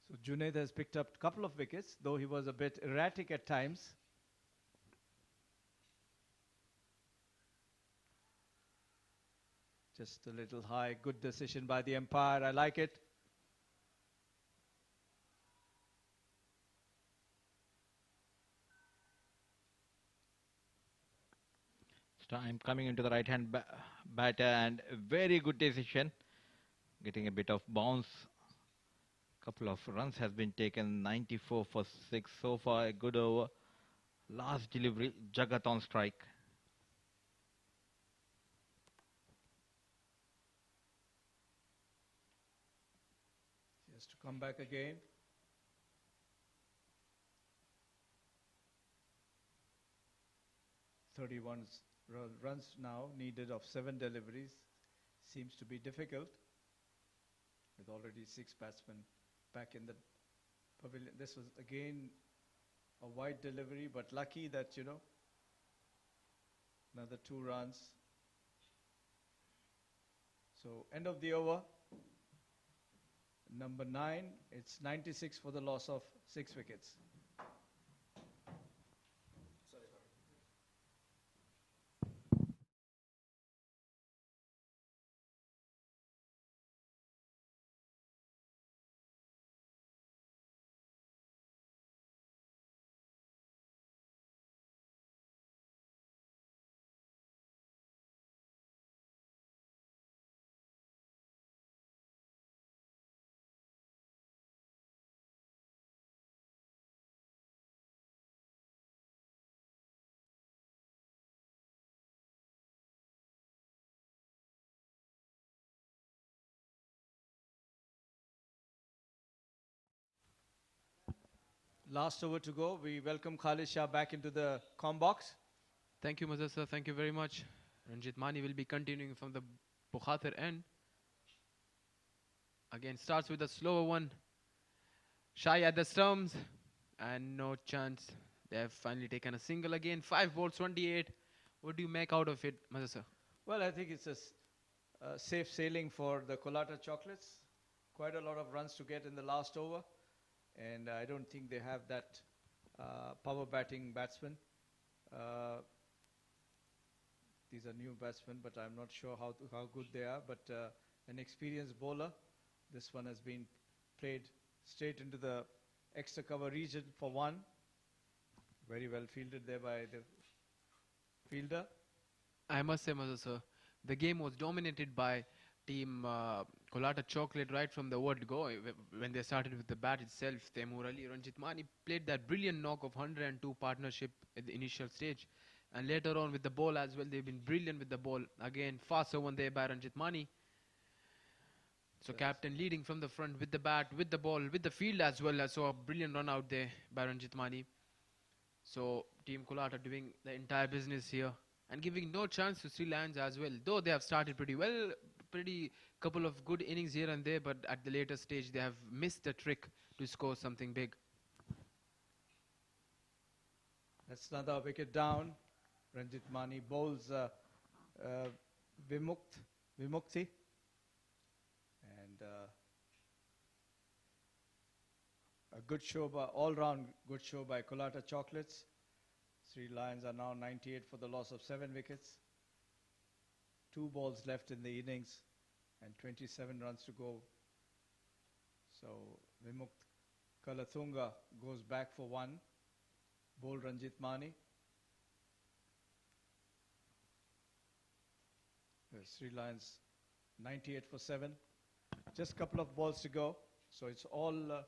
So Junaid has picked up a couple of wickets, though he was a bit erratic at times. Just a little high. Good decision by the umpire. I like it. Time coming into the right hand batter and a very good decision. Getting a bit of bounce. Couple of runs has been taken. 94 for 6 so far. A good over. Last delivery. Jagat on strike. He has to come back again. Runs now needed of 7 deliveries. Seems to be difficult with already 6 batsmen back in the pavilion. This was again a wide delivery, but lucky that, another 2 runs. So end of the over. Number 9, it's 96 for the loss of 6 wickets. last over to go. We welcome Khalid Shah back into the comm box. Thank you, Mazhar sir. Thank you very much. Ranjit Mani will be continuing from the Bukhatir end. Again, starts with a slower one. Shy at the stumps. And no chance. They have finally taken a single again. 5 balls, 28. What do you make out of it, Mazhar sir? Well, I think it's a safe sailing for the Colatta Chocolates. Quite a lot of runs to get in the last over. And I don't think they have that power batting batsman. These are new batsmen, but I'm not sure how good they are. But an experienced bowler. This one has been played straight into the extra cover region for one. Very well fielded there by the fielder. I must say, Mazhar sir, the game was dominated by team Colatta Chocolate right from the word go. When they started with the bat itself, Taimur Ali, Ranjit Mani played that brilliant knock of 102 partnership at the initial stage. And later on with the ball as well, they've been brilliant with the ball. Again, faster one there by Ranjit Mani. So captain leading from the front with the bat, with the ball, with the field as well. I saw a brilliant run out there by Ranjit Mani. So team Colatta doing the entire business here and giving no chance to Sri Lions as well. Though they have started pretty well, pretty couple of good innings here and there, but at the later stage they have missed the trick to score something big. That's another wicket down. Ranjit Mani bowls Vimukti. And a good show by, all-round good show by Colatta Chocolates. Sri Lions are now 98 for the loss of 7 wickets. 2 balls left in the innings and 27 runs to go. So Vimukt Kalathunga goes back for 1. Bowl Ranjit Mani. Sri Lions 98 for 7. Just a couple of balls to go. So it's all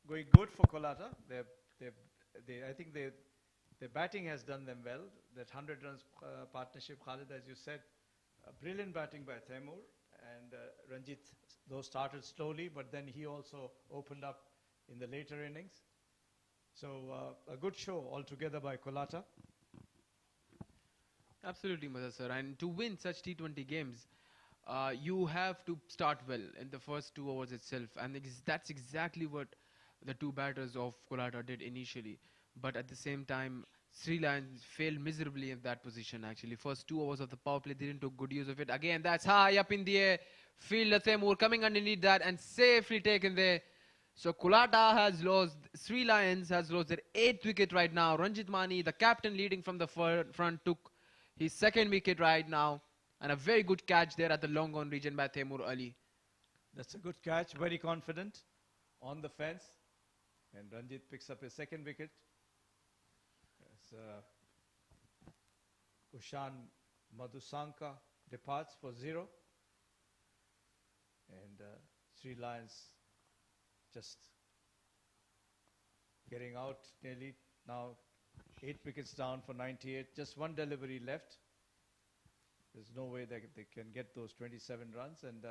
going good for Colatta. I think their batting has done them well. That 100 runs partnership, Khalid, as you said, brilliant batting by Taimur. And Ranjit, though started slowly, but then he also opened up in the later innings. So a good show altogether by Colatta. Absolutely, Mazhar sir. And to win such T20 games, you have to start well in the first 2 overs itself. And that's exactly what the 2 batters of Colatta did initially. But at the same time, Sri Lions failed miserably in that position actually. First 2 overs of the power play, they didn't take good use of it. Again, that's high up in the air. Fielder Taimur coming underneath that and safely taken there. So Colatta has lost, Sri Lions has lost their 8th wicket right now. Ranjit Mani, the captain leading from the front, took his 2nd wicket right now. And a very good catch there at the long on region by Taimur Ali. That's a good catch, very confident on the fence. And Ranjit picks up his 2nd wicket. As Ushan Madhusanka departs for 0. And Sri Lions just getting out nearly. Now 8 wickets down for 98. Just 1 delivery left. There's no way they can get those 27 runs. And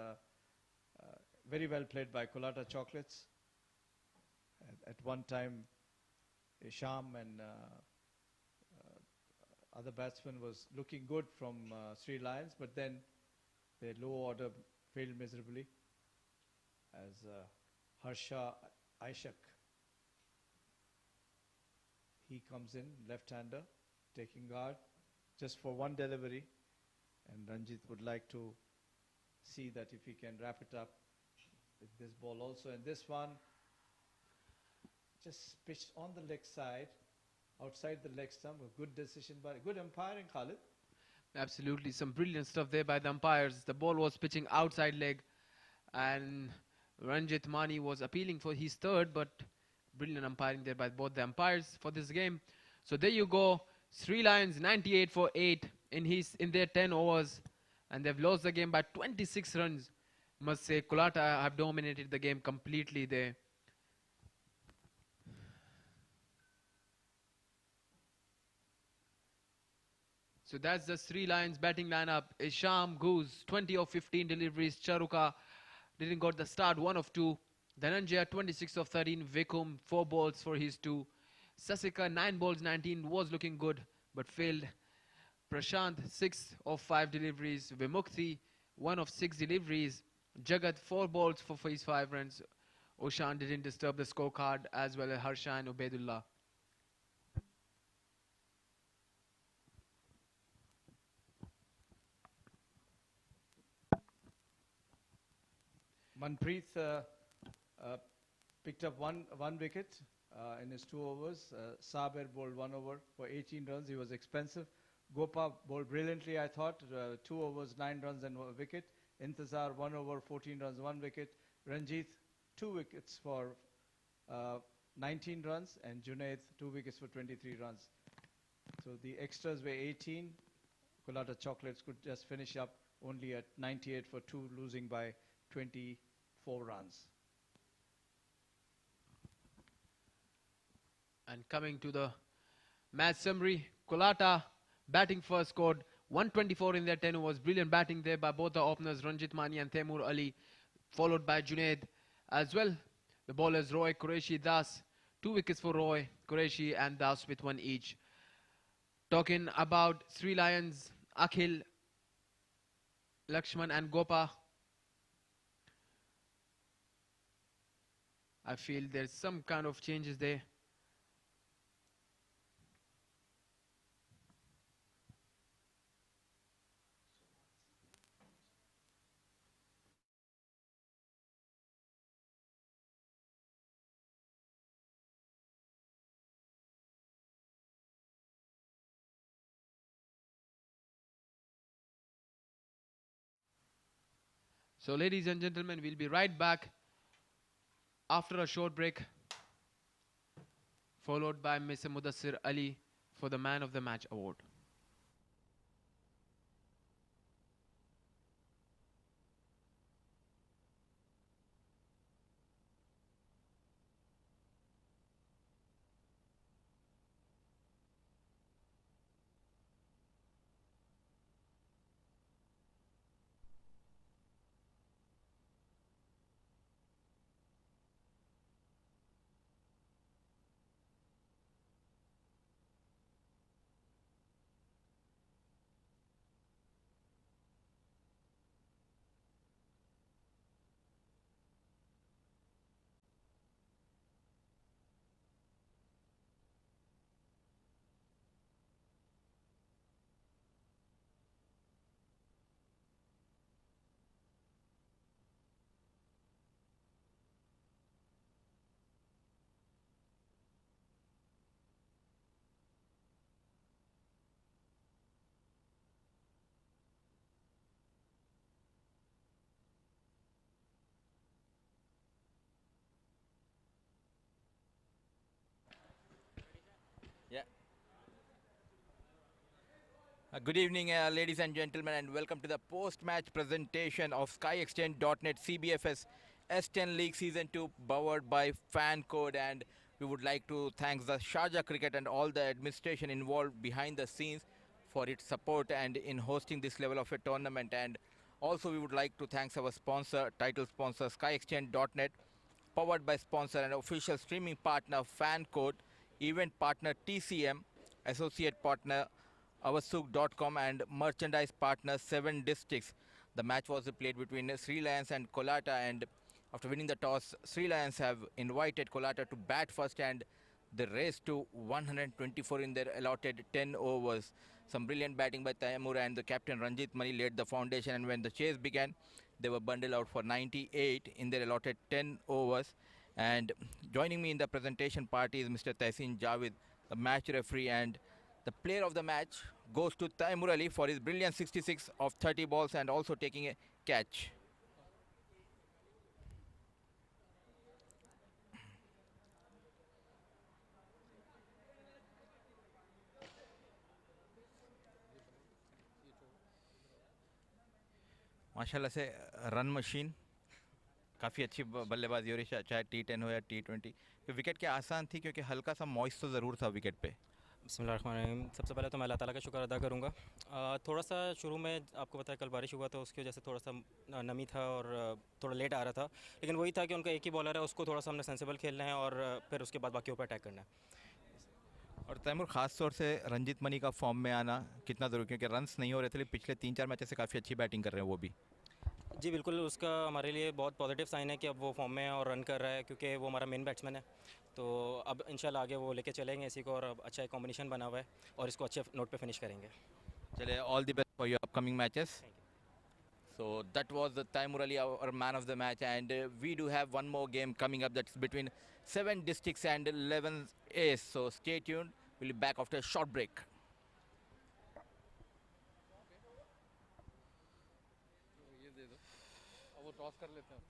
very well played by Colatta Chocolates. At one time, Isham and other batsmen was looking good from Sri Lions, but then their low order failed miserably as Harsha Aishak. He comes in, left-hander, taking guard, just for 1 delivery. And Ranjit would like to see that if he can wrap it up with this ball also. And this one, just pitched on the leg side, outside the leg stump. A good decision by good umpiring, Khalid. Absolutely, some brilliant stuff there by the umpires. The ball was pitching outside leg, and Ranjit Mani was appealing for his 3rd, but brilliant umpiring there by both the umpires for this game. So there you go, Sri Lions 98 for 8 in their 10 overs, and they've lost the game by 26 runs. Must say, Colatta have dominated the game completely there. So that's the Sri Lions batting lineup. Isham, Goose, 20 of 15 deliveries. Charuka didn't got the start, 1 of 2. Dhananjaya 26 of 13, Vikum 4 balls for his 2, Sasika 9 balls 19 was looking good but failed. Prashant 6 of 5 deliveries, Vimukti 1 of 6 deliveries, Jagat 4 balls for his 5 runs. Oshan didn't disturb the scorecard as well as Harsha and Ubaidullah. Manpreet picked up one wicket in his 2 overs. Saber bowled 1 over for 18 runs. He was expensive. Gopa bowled brilliantly, I thought. 2 overs, 9 runs and 1 wicket. Intezar 1 over, 14 runs, 1 wicket. Ranjit 2 wickets for 19 runs, and Junaid 2 wickets for 23 runs. So the extras were 18. Colatta Chocolates could just finish up only at 98 for 2, losing by 24 runs. And coming to the match summary, Colatta batting first scored 124 in their 10 overs. Brilliant batting there by both the openers, Ranjit Mani and Taimur Ali, followed by Junaid as well. The bowlers Roy, Qureshi, Das, 2 wickets for Roy, Qureshi and Das with 1 each. Talking about Sri Lions, Akhil, Lakshman and Gopa. I feel there's some kind of changes there. So ladies and gentlemen, we'll be right back after a short break, followed by Mr. Mudassir Ali for the Man of the Match award. Yeah. Good evening, ladies and gentlemen, and welcome to the post-match presentation of SkyExtend.net CBFS S10 League Season 2, powered by Fan Code. And we would like to thank the Sharjah Cricket and all the administration involved behind the scenes for its support and in hosting this level of a tournament. And also we would like to thank our sponsor, title sponsor, SkyExtend.net, powered by sponsor and official streaming partner Fan Code, event partner TCM, associate partner Avasuk.com, and merchandise partner 7 Districts. The match was played between Sri Lions and Colatta, and after winning the toss, Sri Lions have invited Colatta to bat first, and they raced to 124 in their allotted 10 overs. Some brilliant batting by Taimur, and the captain Ranjit Mani laid the foundation, and when the chase began, they were bundled out for 98 in their allotted 10 overs. And joining me in the presentation party is Mr. Tehsin Javed, the match referee, and the player of the match goes to Taimur Ali for his brilliant 66 of 30 balls and also taking a catch. माशाल्लाह से run machine, काफ़ी अच्छी बल्लेबाजी हो रही है, चाहे T10 हो या T20। विकेट क्या आसान थी क्योंकि हल्का सा मॉइस्ट तो ज़रूर था विकेट पे। बिस्मिल्लाहिर्रहमानिर्रहीम। सबसे पहले तो मैं अल्लाह ताला का शुक्र अदा करूँगा। थोड़ा सा शुरू में आपको पता है कल बारिश हुआ था, उसकी वजह से थोड़ा सा नमी था और थोड़ा लेट आ रहा था, लेकिन वही था कि उनका एक ही बॉलर है, उसको थोड़ा सा हमने सेंसिबल खेलना है और फिर उसके बाद बाकी ऊपर अटैक करना है। और तैमूर, खास तौर से रंजीत मनी का फॉर्म में आना कितना ज़रूरी, क्योंकि रन्स नहीं हो रहे थे, लेकिन पिछले 3-4 मैचेस से काफ़ी अच्छी बैटिंग कर रहे हैं वो भी। जी बिल्कुल, उसका हमारे लिए बहुत पॉजिटिव साइन है कि अब वो फॉर्म में है और रन कर रहा है, क्योंकि वो हमारा मेन बैट्समैन है। तो अब इंशाल्लाह आगे वो लेके चलेंगे इसी को, और अब अच्छा एक कॉम्बिनेशन बना हुआ है और इसको अच्छे नोट पे फिनिश करेंगे। चलिए, all the best for your upcoming matches. Thank you. So that was the Taimur Ali, our man of the match, and we do have one more game coming up that's between 7 districts and 11 A's. So stay tuned. We'll be back after a short break. ये दे दो, अब वो toss कर लेते हैं।